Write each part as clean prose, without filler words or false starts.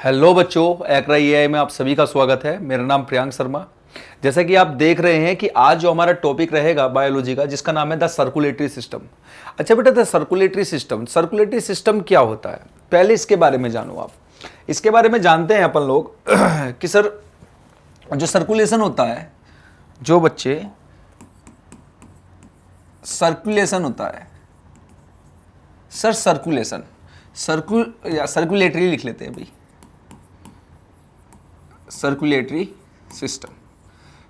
Hello बच्चों, एक्रा AI में आप सभी का स्वागत है। मेरा नाम प्रियांक शर्मा। जैसा कि आप देख रहे हैं कि आज जो हमारा टॉपिक रहेगा बायोलॉजी का, जिसका नाम है द सर्कुलेटरी सिस्टम। अच्छा बेटा, द सर्कुलेटरी सिस्टम क्या होता है, पहले इसके बारे में जानो। आप इसके बारे में जानते हैं अपन लोग कि सर जो सर्कुलेशन होता है, जो बच्चे सर्कुलेशन होता है, सर सर्कुलेटरी लिख लेते हैं भाई, सर्कुलेटरी सिस्टम।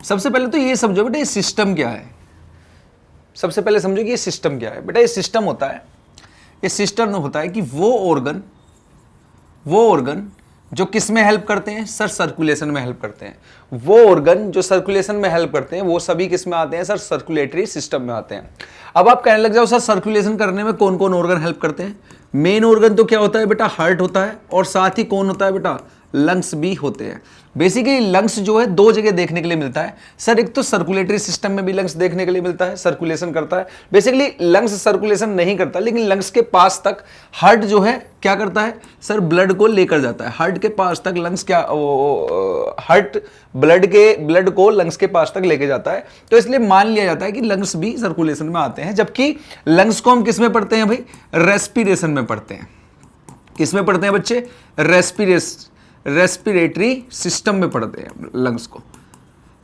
सबसे पहले तो ये समझो बेटा, ये सिस्टम क्या है। सबसे पहले समझो कि ये सिस्टम क्या है। बेटा ये सिस्टम होता है, ये सिस्टम होता है कि वो ऑर्गन जो किस में हेल्प करते हैं, सर सर्कुलेशन में हेल्प करते हैं। वो ऑर्गन जो सर्कुलेशन में हेल्प करते हैं वो सभी किस में आते हैं, सर सर्कुलेटरी सिस्टम में आते हैं। अब आप कहने लग जाओ सर सर्कुलेशन करने में कौन कौन ऑर्गन हेल्प करते हैं। मेन ऑर्गन तो क्या होता है बेटा, हार्ट होता है, और साथ ही कौन होता है बेटा, लंग्स भी होते हैं। बेसिकली लंग्स जो है दो जगह देखने के लिए मिलता है सर। एक तो सर्कुलेटरी सिस्टम में भी लंग्स देखने के लिए मिलता है, सर्कुलेशन करता है। बेसिकली लंग्स सर्कुलेशन नहीं करता, लेकिन लंग्स के पास तक हार्ट जो है क्या करता है सर, ब्लड को लेकर जाता है। हार्ट के पास तक लंग्स क्या, हार्ट ब्लड को लंग्स के पास तक लेके जाता है। तो इसलिए मान लिया जाता है कि लंग्स भी सर्कुलेशन में आते हैं। जबकि लंग्स को हम किस में पढ़ते हैं भाई, रेस्पिरेशन में पढ़ते हैं। किस में पढ़ते हैं बच्चे, रेस्पिरेटरी सिस्टम में पढ़ते हैं लंग्स को।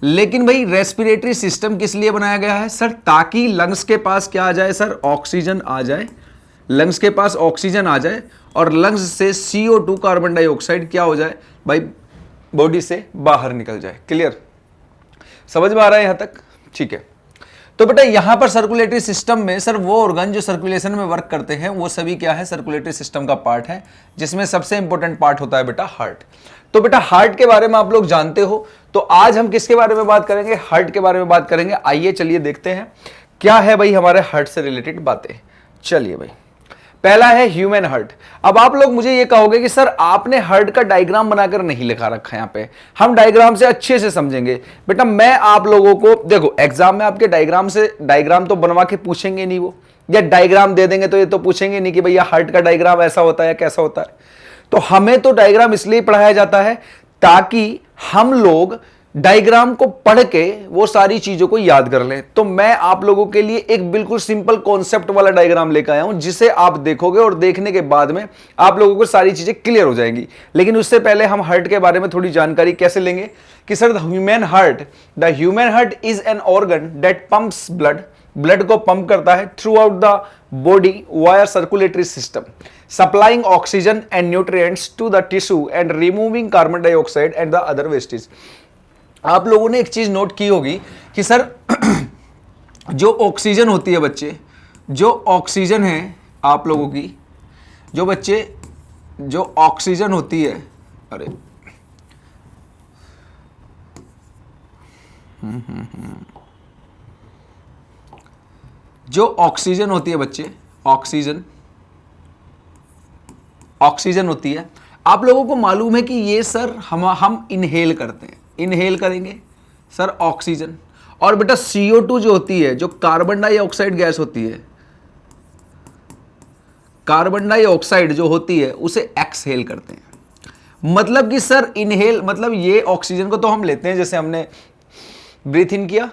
लेकिन भाई रेस्पिरेटरी सिस्टम किस लिए बनाया गया है सर, ताकि लंग्स के पास क्या आ जाए सर, ऑक्सीजन आ जाए। लंग्स के पास ऑक्सीजन आ जाए और लंग्स से CO2 कार्बन डाइऑक्साइड क्या हो जाए भाई, बॉडी से बाहर निकल जाए। क्लियर, समझ में आ रहा है यहां तक? ठीक है। तो बेटा यहां पर सर्कुलेटरी सिस्टम में सर वो ऑर्गन जो सर्कुलेशन में वर्क करते हैं वो सभी क्या है, सर्कुलेटरी सिस्टम का पार्ट है, जिसमें सबसे इंपॉर्टेंट पार्ट होता है बेटा हार्ट। तो बेटा हार्ट के बारे में आप लोग जानते हो, तो आज हम किसके बारे में बात करेंगे, हार्ट के बारे में बात करेंगे। आइए चलिए देखते हैं क्या है भाई हमारे हार्ट से रिलेटेड बातें। चलिए भाई, पहला है ह्यूमन हार्ट। अब आप लोग मुझे ये कहोगे कि सर आपने हार्ट का डायग्राम बनाकर नहीं लिखा रखा है यहाँ पे, हम डायग्राम से अच्छे से समझेंगे। बेटा मैं आप लोगों को देखो, एग्जाम में आपके डायग्राम तो बनवा के पूछेंगे नहीं वो, या डायग्राम दे देंगे तो ये तो पूछेंगे नहीं कि भैया हार्ट का डायग्राम ऐसा होता है कैसा होता है। तो हमें तो डायग्राम इसलिए पढ़ाया जाता है ताकि हम लोग डायग्राम को पढ़ के वो सारी चीजों को याद कर लें। तो मैं आप लोगों के लिए एक बिल्कुल सिंपल कॉन्सेप्ट वाला डायग्राम लेकर आया हूं, जिसे आप देखोगे और देखने के बाद में आप लोगों को सारी चीजें क्लियर हो जाएंगी। लेकिन उससे पहले हम हार्ट के बारे में थोड़ी जानकारी कैसे लेंगे कि sir the human heart is an organ that pumps blood को पंप करता है throughout the body via circulatory system, supplying oxygen and nutrients to the tissue and removing carbon dioxide and the other wastage. आप लोगों ने एक चीज note की होगी कि सर जो ऑक्सीजन होती है बच्चे, जो ऑक्सीजन है आप लोगों की, जो बच्चे जो ऑक्सीजन होती है, अरे जो ऑक्सीजन होती है बच्चे, ऑक्सीजन होती है, आप लोगों को मालूम है कि ये सर हम इनहेल करते हैं, इनहेल करेंगे सर ऑक्सीजन। और बेटा CO2 जो होती है, जो कार्बन डाइऑक्साइड गैस होती है, कार्बन डाइऑक्साइड जो होती है उसे एक्सहेल करते हैं। मतलब कि सर इनहेल मतलब ये ऑक्सीजन को तो हम लेते हैं, जैसे हमने ब्रीथ इन किया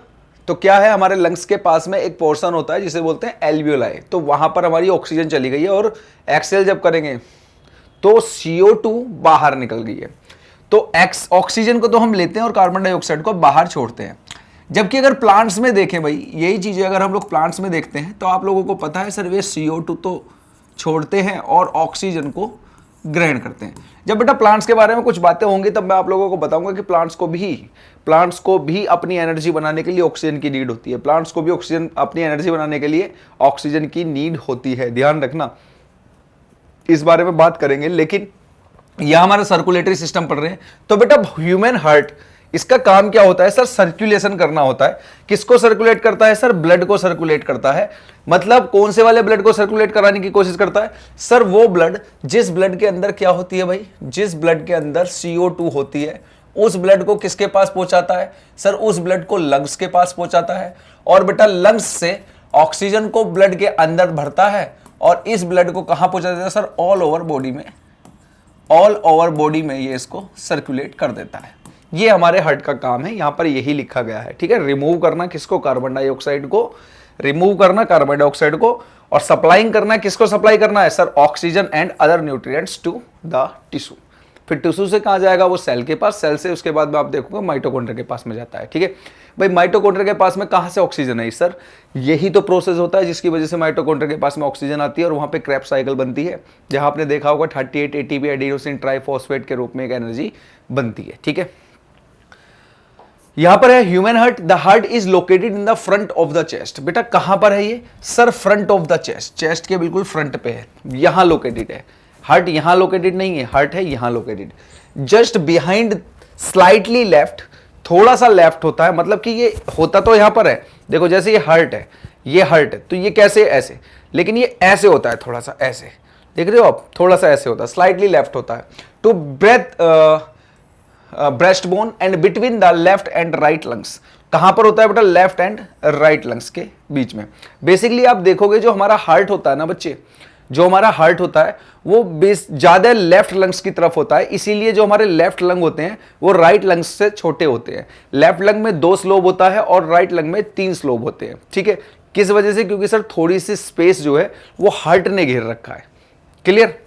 तो क्या है, हमारे लंग्स के पास में एक पोर्शन होता है जिसे बोलते हैं एल्वियोलाई, तो वहां पर हमारी ऑक्सीजन चली गई है, और एक्सहेल जब करेंगे तो CO2 बाहर निकल गई है। तो ऑक्सीजन को तो हम लेते हैं और कार्बन डाइऑक्साइड को बाहर छोड़ते हैं। जबकि अगर प्लांट्स में देखें भाई, यही चीजें अगर हम लोग प्लांट्स में देखते हैं तो आप लोगों को पता है सर वे CO2 तो छोड़ते हैं और ऑक्सीजन को ग्रहण करते हैं। जब बेटा प्लांट्स के बारे में कुछ बातें होंगी तब मैं आप लोगों को बताऊंगा कि प्लांट्स को भी अपनी एनर्जी बनाने के लिए ऑक्सीजन की नीड होती है। प्लांट्स को भी अपनी एनर्जी बनाने के लिए ऑक्सीजन की नीड होती है, ध्यान रखना, इस बारे में बात करेंगे। लेकिन यह हमारा सर्कुलेटरी सिस्टम पढ़ रहे हैं। तो बेटा ह्यूमन हार्ट, इसका काम क्या होता है सर, सर्कुलेशन करना होता है। किसको सर्कुलेट करता है सर, ब्लड को सर्कुलेट करता है। मतलब कौन से वाले ब्लड को सर्कुलेट कराने की कोशिश करता है सर, वो ब्लड जिस ब्लड के अंदर क्या होती है भाई, जिस ब्लड के अंदर CO2 होती है, उस ब्लड को किसके पास पहुंचाता है सर, उस ब्लड को लंग्स के पास पहुंचाता है। और बेटा लंग्स से ऑक्सीजन को ब्लड के अंदर भरता है और इस ब्लड को कहां पहुंचा देता है सर, ऑल ओवर बॉडी में ऑल ओवर बॉडी में ये इसको सर्कुलेट कर देता है। ये हमारे हार्ट का काम है, यहां पर यही लिखा गया है, ठीक है। रिमूव करना किसको, कार्बन डाइऑक्साइड को रिमूव करना, कार्बन डाइऑक्साइड को, और सप्लाइंग करना है, किसको सप्लाई करना है sir, oxygen and other nutrients to the tissue. फिर टिश्यू से कहां जाएगा, वो सेल के पास, सेल से उसके बाद में आप देखोगे माइटोकॉन्ड्रिया के पास में जाता है, ठीक है भाई। माइटोकॉन्ड्रिया के पास में कहां से ऑक्सीजन है सर, यही तो प्रोसेस होता है जिसकी वजह से माइटोकॉन्ड्रिया के पास में ऑक्सीजन आती है और वहां पे क्रेब्स साइकिल बनती है, जहां आपने देखा होगा 38 एटीपी एडिनोसिन ट्राइफॉस्फेट के रूप में एक एनर्जी बनती है, ठीक है। यहां पर है human heart, the heart is located in the front of the chest. बेटा कहां पर है ये sir, front of the chest, chest के बिल्कुल फ्रंट पे है, यहां लोकेटेड है। हार्ट यहां लोकेटेड नहीं है, हार्ट है यहां located, just behind, slightly left, थोड़ा सा लेफ्ट होता है, मतलब कि ये होता तो यहां पर है, देखो जैसे ये हार्ट है, ये हार्ट है, तो ये कैसे ऐसे, लेकिन ये ऐसे होता है, थोड़ा सा ऐसे, देख रहे हो आप, थोड़ा सा ऐसे होता है, स्लाइटली लेफ्ट होता है to breast bone and between the left and right lungs. कहां पर होता है बेटा, लेफ्ट एंड राइट लंग्स के बीच में। बेसिकली आप देखोगे जो हमारा हार्ट होता है ना बच्चे, जो हमारा हार्ट होता है वो ज्यादा लेफ्ट लंग्स की तरफ होता है, इसीलिए जो हमारे लेफ्ट लंग होते हैं वो राइट लंग्स से छोटे होते हैं। लेफ्ट लंग में 2 स्लोब होता है और राइट लंग में 3 स्लोब होते हैं, ठीक है। किस वजह से, क्योंकि सर थोड़ी सी स्पेस जो है वो हार्ट ने घेर रखा है, clear.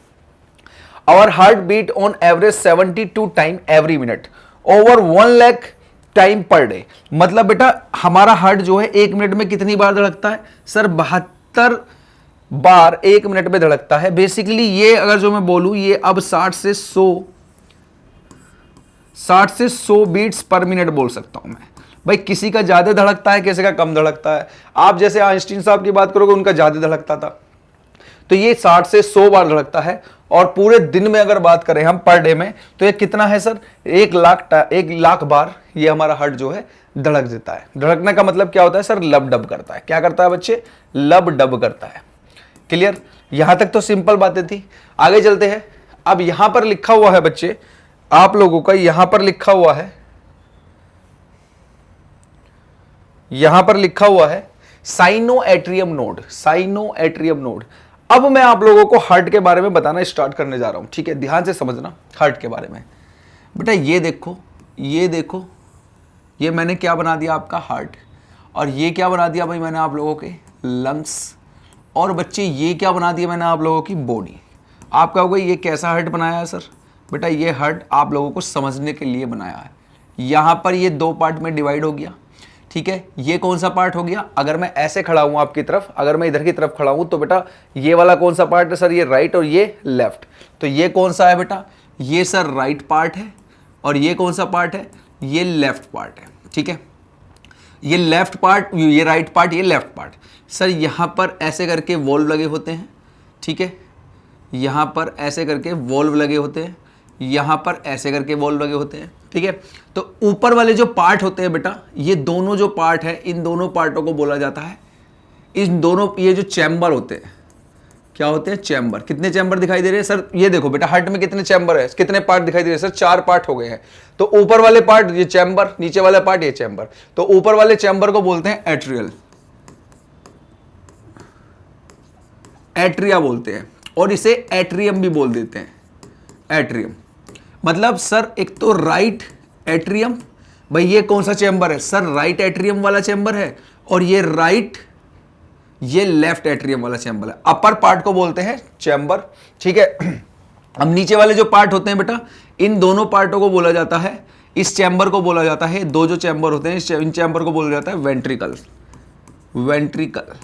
Our heart beat on average 72 time every minute, over 1 lakh time per day. मतलब बेटा हमारा हार्ट जो है 1 मिनट में कितनी बार धड़कता है सर, 72 बार 1 मिनट में धड़कता है। बेसिकली ये अगर जो मैं बोलूं, ये अब 60 से 100 बीट्स पर मिनट बोल सकता हूं मैं। भाई किसी का ज्यादा धड़कता है, किसी का कम धड़कता है। आप जैसे आइंस्टीन साहब की बात करोगे, उनका ज्यादा धड़कता था, तो ये 60 से 100 बार धड़कता है। और पूरे दिन में अगर बात करें हम पर डे में, तो ये कितना है सर, 1 लाख बार ये हमारा हार्ट जो है धड़क देता है। धड़कने का मतलब क्या होता है सर, लब डब करता है। क्या करता है बच्चे, लब डब करता है, क्लियर। यहां तक तो सिंपल बातें थी, आगे चलते हैं। अब यहां पर लिखा हुआ है बच्चे आप लोगों का, यहां पर लिखा हुआ है, यहां पर लिखा हुआ है साइनोएट्रियम नोड, साइनोएट्रियम नोड। अब मैं आप लोगों को हार्ट के बारे में बताना स्टार्ट करने जा रहा हूं, ठीक है, ध्यान से समझना हार्ट के बारे में। बेटा ये देखो, ये देखो, ये मैंने क्या बना दिया आपका हार्ट, और ये क्या बना दिया भाई मैंने आप लोगों के लंग्स, और बच्चे ये क्या बना दिया मैंने आप लोगों की बॉडी। आप कहोगे ये कैसा हार्ट बनाया है सर, बेटा ये हार्ट आप लोगों को समझने के लिए बनाया है। यहाँ पर ये 2 पार्ट में डिवाइड हो गया, ठीक है। ये कौन सा पार्ट हो गया, अगर मैं ऐसे खड़ा हूँ आपकी तरफ, अगर मैं इधर की तरफ खड़ा हूँ, तो बेटा ये वाला कौन सा पार्ट है सर, ये राइट और ये लेफ्ट। तो ये कौन सा है बेटा, ये सर राइट पार्ट है, और ये कौन सा पार्ट है, ये लेफ्ट पार्ट है, ठीक है। ये लेफ्ट पार्ट, ये राइट पार्ट, ये लेफ्ट पार्ट। सर यहाँ पर ऐसे करके वॉल्व लगे होते हैं, ठीक है, यहाँ पर ऐसे करके वॉल्व लगे होते हैं, यहाँ पर ऐसे करके वॉल्व लगे होते हैं, ठीक है। तो ऊपर वाले जो पार्ट होते हैं बेटा, ये दोनों जो पार्ट है, इन दोनों पार्टों को बोला जाता है, इन दोनों, ये जो चैम्बर होते हैं, क्या होते हैं, चैम्बर। कितने चैम्बर दिखाई दे रहे हैं सर, ये देखो बेटा हार्ट में कितने चैम्बर है, कितने पार्ट दिखाई दे रहे हैं सर, 4 पार्ट हो गए हैं। तो ऊपर वाले पार्ट ये चैम्बर, नीचे वाला पार्ट ये चैम्बर। तो ऊपर वाले चैम्बर को बोलते हैं एट्रियल, एट्रिया बोलते हैं, और इसे एट्रियम भी बोल देते हैं, एट्रियम। मतलब सर एक तो राइट एट्रियम, भाई ये कौन सा चैम्बर है सर, राइट एट्रियम वाला चैम्बर है, और ये राइट, ये लेफ्ट एट्रियम वाला चैम्बर है। अपर पार्ट को बोलते हैं चैम्बर, ठीक है। अब नीचे वाले जो पार्ट होते हैं बेटा, इन दोनों पार्टों को बोला जाता है, इस चैम्बर को बोला जाता है, 2 जो चैम्बर होते हैं इन चैम्बर को बोला जाता है वेंट्रिकल, वेंट्रिकल।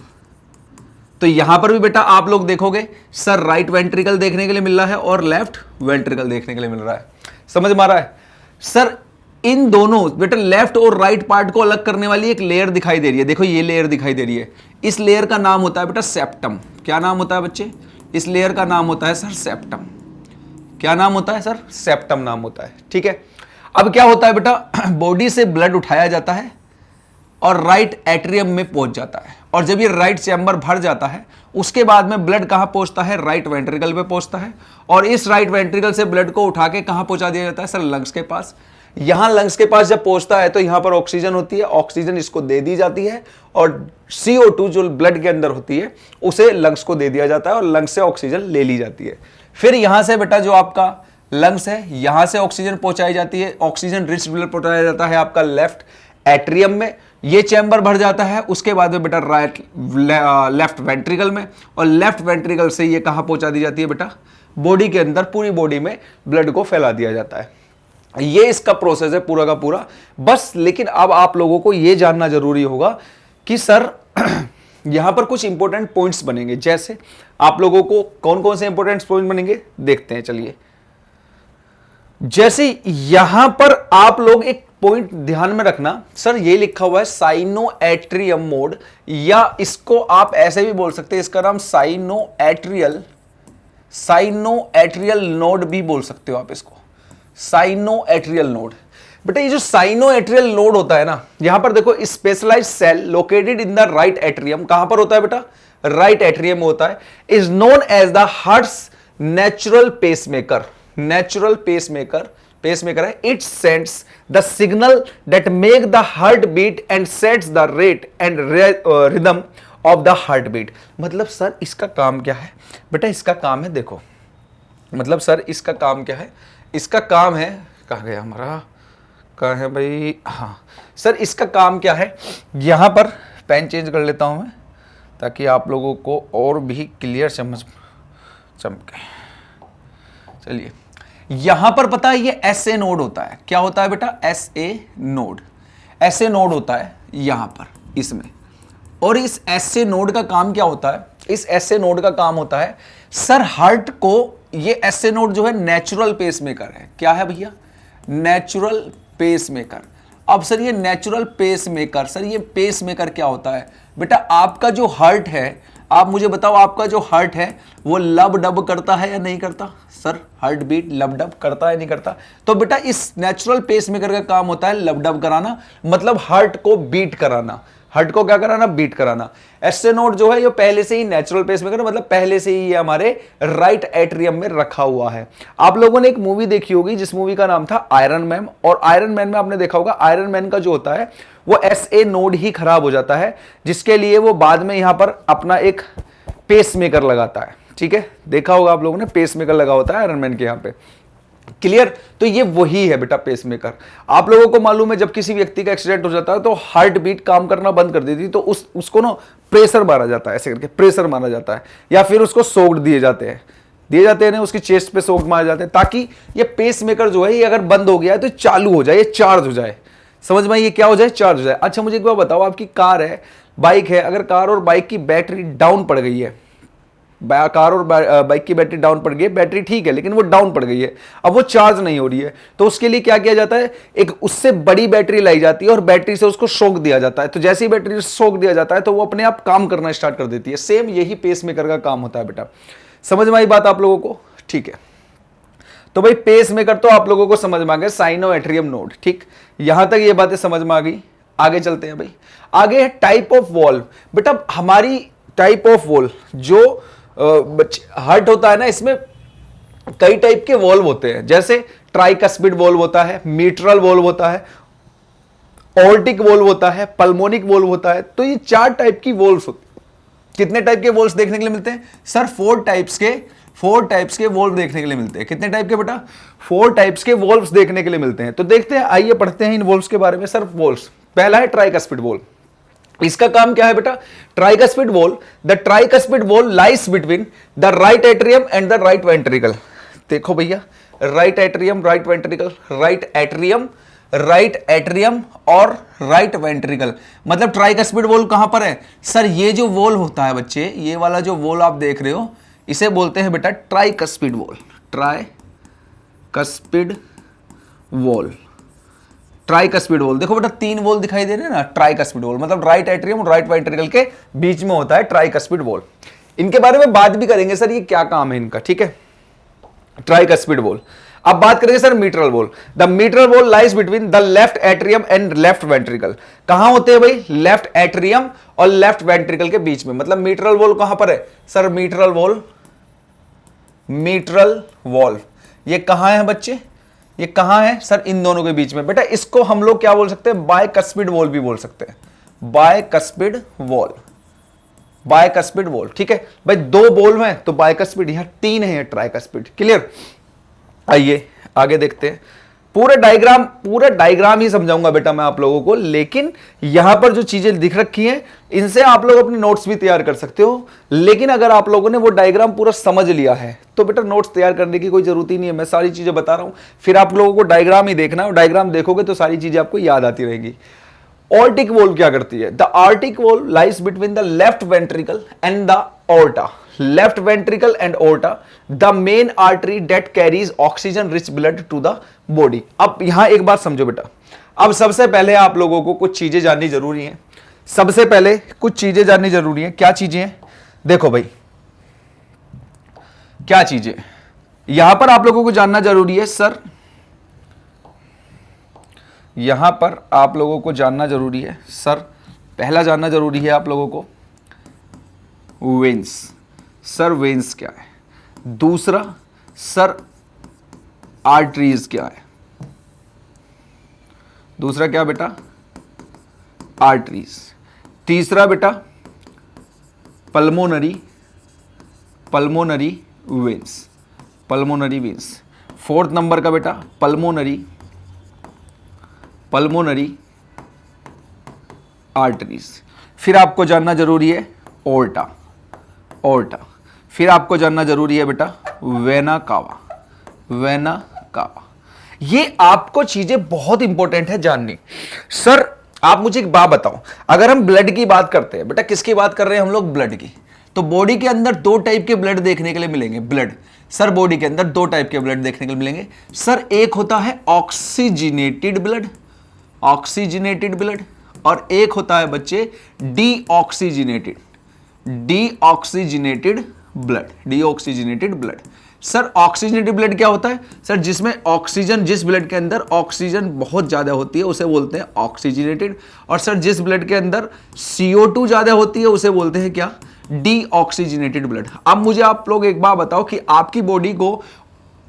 तो यहां पर भी बेटा आप लोग देखोगे सर, राइट वेंट्रिकल देखने के लिए मिल रहा है और लेफ्ट वेंट्रिकल देखने के लिए मिल रहा है। समझ में आ रहा है सर। इन दोनों बेटा लेफ्ट और राइट पार्ट को अलग करने वाली एक लेयर दिखाई दे रही है, देखो ये लेयर दिखाई दे रही है, इस लेयर का नाम होता है बेटा सेप्टम। क्या नाम होता है बच्चे, इस लेयर का नाम होता है सर सेप्टम। क्या नाम होता है सर, सेप्टम नाम होता है, ठीक है। अब क्या होता है बेटा, बॉडी से ब्लड उठाया जाता है और राइट एट्रियम में पहुंच जाता है, और जब ये राइट चैम्बर भर जाता है, उसके बाद में ब्लड कहां पहुंचता है, राइट वेंट्रिकल पे पहुंचता है, और इस राइट वेंट्रिकल से ब्लड को उठा के कहां पहुंचा दिया जाता है सर, लंग्स के पास। यहां लंग्स के पास जब पहुंचता है तो यहां पर ऑक्सीजन होती है, ऑक्सीजन इसको दे दी जाती है, और CO2 जो ब्लड के अंदर होती है उसे लंग्स को दे दिया जाता है, और लंग्स से ऑक्सीजन ले ली जाती है। फिर यहां से बेटा जो आपका लंग्स है, यहां से ऑक्सीजन पहुंचाई जाती है, ऑक्सीजन रिच ब्लड पहुंचाया जाता है आपका लेफ्ट एट्रियम में, ये चैम्बर भर जाता है, उसके बाद में बेटा लेफ्ट वेंट्रिकल में, और लेफ्ट वेंट्रिकल से ये कहां पहुंचा दी जाती है बेटा, बॉडी के अंदर, पूरी बॉडी में ब्लड को फैला दिया जाता है। ये इसका प्रोसेस है पूरा का पूरा बस। लेकिन अब आप लोगों को ये जानना जरूरी होगा कि सर यहां पर कुछ इंपॉर्टेंट पॉइंट्स बनेंगे, जैसे आप लोगों को कौन कौन से इंपॉर्टेंट पॉइंट बनेंगे देखते हैं, चलिए। जैसे यहां पर आप लोग एक पॉइंट ध्यान में रखना, सर ये लिखा हुआ है साइनो एट्रियम मोड, या इसको आप ऐसे भी बोल सकते हैं, इसका नाम साइनो एट्रियल नोड भी बोल सकते हो आप इसको, साइनो एट्रियल नोड। बेटा ये जो साइनो एट्रियल नोड होता है ना, यहां पर देखो specialized cell located in the right atrium, कहां पर होता है बेटा, राइट एट्रियम में होता है, is known as the heart's natural pacemaker. Natural pacemaker है, it sends the signal that make the heart beat and sets the rate and rhythm of the heart beat. मतलब सर इसका काम क्या है बेटा, इसका काम है, देखो मतलब सर इसका काम क्या है, इसका काम है, कहाँ गया हमारा, कहाँ है भाई, हाँ सर इसका काम क्या है, यहां पर पेन चेंज कर लेता हूं मैं ताकि आप लोगों को और भी क्लियर समझ चमके। चलिए यहां पर पता है ये एसए नोड होता है, क्या होता है बेटा, एसए नोड होता है यहां पर इसमें। और इस एसए नोड का काम क्या होता है, इस एसए नोड का काम होता है सर हार्ट को, ये एसए नोड जो है नेचुरल पेसमेकर है, क्या है भैया, नेचुरल पेसमेकर। अब सर ये नेचुरल पेसमेकर, सर ये पेसमेकर क्या होता है बेटा, आपका जो हार्ट है, आप मुझे बताओ आपका जो हार्ट है वो लब डब करता है या नहीं करता, sir heart beat lub dub करता है नहीं करता, तो बेटा इस नेचुरल पेसमेकर का काम होता है लब डब कराना, मतलब हार्ट को बीट कराना, हार्ट को क्या कराना, बीट कराना। एसए नोड जो है ये पहले से ही नेचुरल पेसमेकर, मतलब पहले से ही ये हमारे राइट एट्रियम में रखा हुआ है। आप लोगों ने एक मूवी देखी होगी जिस मूवी का नाम था आयरन मैन, और आयरन मैन में आपने देखा होगा आयरन मैन का जो होता है वो एसए नोड ही खराब हो जाता है, जिसके लिए वो बाद में यहां पर अपना एक पेसमेकर लगाता है, ठीक है, देखा होगा आप लोगों ने पेसमेकर लगा होता है आयरन मैन के यहां पे, क्लियर। तो ये वही है बेटा पेसमेकर। आप लोगों को मालूम है जब किसी व्यक्ति का एक्सीडेंट हो जाता है तो हार्ट बीट काम करना बंद कर देती, तो उसको ना प्रेशर मारा जाता है, ऐसे करके प्रेशर मारा जाता है, या फिर उसको सोक्ड दिए जाते हैं ना, उसकी चेस्ट पे सोक्ड मारे जाते हैं, ताकि ये पेसमेकर जो है ये अगर बंद हो गया है तो चालू हो जाए, ये चार्ज हो जाए, समझ में, ये क्या हो जाए, चार्ज हो जाए। अच्छा मुझे एक बार बताओ, आपकी कार है, बाइक है, अगर कार और बाइक की बैटरी डाउन पड़ गई है, कार और बाइक की बैटरी डाउन पड़ गई है, बैटरी ठीक है लेकिन वो डाउन पड़ गई है, अब वो चार्ज नहीं हो रही है, तो उसके लिए क्या किया जाता है, एक उससे बड़ी बैटरी लाई जाती है और बैटरी से उसको शॉक दिया जाता है, तो जैसे ही बैटरी से शॉक दिया जाता है तो वो अपने आप काम करना स्टार्ट कर देती है। सेम यही पेसमेकर का काम होता है बेटा, समझ में आई बात आप लोगों को, ठीक है। तो भाई पेसमेकर तो आप लोगों को समझ में आ गया, साइनो एट्रियम नोड, ठीक, यहां तक ये बातें समझ में आ गई। आगे चलते हैं भाई, आगे है टाइप ऑफ वॉल्व। बेटा हमारी टाइप ऑफ वॉल्व जो हार्ट होता है ना, इसमें कई टाइप के वॉल्व होते हैं, जैसे ट्राइकस्पिड वॉल्व होता है, मीट्रल वॉल्व होता है, ऑर्टिक वॉल्व होता है, पल्मोनिक वॉल्व होता है। तो ये 4 टाइप की वॉल्व्स होती है। कितने टाइप के वॉल्व्स देखने के लिए मिलते हैं सर, 4 टाइप्स के वॉल्व देखने के लिए मिलते हैं। कितने टाइप के बेटा, 4 टाइप्स के वॉल्व्स देखने के लिए मिलते हैं। तो देखते हैं, आइए पढ़ते हैं इन वॉल्व्स के बारे में। सर वॉल्व्स, पहला है ट्राइकस्पिड वॉल्व, इसका काम क्या है बेटा, tricuspid valve, the tricuspid valve lies between the right atrium and the right ventricle. देखो भैया, right atrium, right ventricle, right atrium और राइट वेंट्रिकल, मतलब ट्राइकस्पिड वॉल्व कहां पर है सर, ये जो वॉल्व होता है बच्चे, ये वाला जो वॉल्व आप देख रहे हो इसे बोलते हैं बेटा tricuspid valve, tricuspid valve, tricuspid valve. देखो बेटा 3 वॉल्व दिखाई दे रहे हैं ना, ट्राइकस्पिड वॉल्व मतलब राइट एट्रियम और राइट वेंट्रिकल के बीच में होता है ट्राइकस्पिड वॉल्व। इनके बारे में बात भी करेंगे सर, ये क्या काम है इनका, ठीक है, ट्राइकस्पिड वॉल्व। अब बात करेंगे sir mitral valve. The mitral valve lies between the left atrium and left ventricle. कहां होते हैं भाई, लेफ्ट एट्रियम और लेफ्ट वेंट्रिकल के बीच में, मतलब मीट्रल वॉल्व कहां पर है सर, मीट्रल वॉल्व ये कहां है बच्चे, ये कहां है सर, इन दोनों के बीच में। बेटा इसको हम लोग क्या बोल सकते हैं, बायकस्पिड वॉल्व भी बोल सकते हैं, बायकस्पिड वॉल्व, ठीक है भाई। 2 वॉल्व हैं तो बायकस्पिड, यहां 3 है ट्राइकस्पिड, क्लियर। आइए आगे देखते हैं। पूरा डायग्राम ही समझाऊंगा बेटा मैं आप लोगों को, लेकिन यहां पर जो चीजें दिख रखी हैं इनसे आप लोग अपने नोट्स भी तैयार कर सकते हो। लेकिन अगर आप लोगों ने वो डायग्राम पूरा समझ लिया है तो बेटा नोट्स तैयार करने की कोई जरूरत ही नहीं है। मैं सारी चीजें बता रहा हूं, फिर आप लोगों को डायग्राम ही देखना है, डायग्राम देखोगे तो सारी चीजें आपको याद आती रहेंगी। ऑर्टिक वोल्व क्या करती है? The aortic valve lies between the left ventricle and the aorta. Left ventricle and aorta, the main artery that carries oxygen rich blood to the body. अब यहां एक बात समझो बेटा, अब सबसे पहले आप लोगों को कुछ चीजें जाननी जरूरी हैं। सबसे पहले कुछ चीजें जाननी जरूरी हैं। क्या चीजें हैं? देखो भाई, क्या चीजें यहां पर आप लोगों को जानना जरूरी है। सर यहां पर आप लोगों को जानना जरूरी है। सर पहला जानना जरूरी है आप लोगों को वेन्स। सर वेन्स क्या है? दूसरा सर आर्टरीज क्या है? दूसरा क्या बेटा? आर्टरीज। तीसरा बेटा pulmonary veins. Pulmonary veins. Fourth number का बेटा पल्मोनरी आर्टरीज। फिर आपको जानना जरूरी है ओर्टा। फिर आपको जानना जरूरी है बेटा वेना कावा। ये आपको चीजें बहुत इंपॉर्टेंट है जाननी। सर आप मुझे एक बात बताओ, अगर हम ब्लड की बात करते हैं बेटा, किसकी बात कर रहे हैं हम लोग? ब्लड की। तो बॉडी के अंदर दो टाइप के ब्लड देखने के लिए मिलेंगे। ब्लड सर बॉडी के अंदर दो टाइप के ब्लड देखने के लिए मिलेंगे। सर एक होता है ऑक्सीजनेटेड ब्लड और एक होता है बच्चे deoxygenated blood. Sir oxygenated blood क्या होता है? सर जिसमें ऑक्सीजन, जिस ब्लड के अंदर ऑक्सीजन बहुत ज्यादा होती है उसे बोलते हैं ऑक्सीजनेटेड। और सर जिस ब्लड के अंदर CO2 ज्यादा होती है उसे बोलते हैं क्या? Deoxygenated blood. अब मुझे आप लोग एक बात बताओ कि आपकी बॉडी को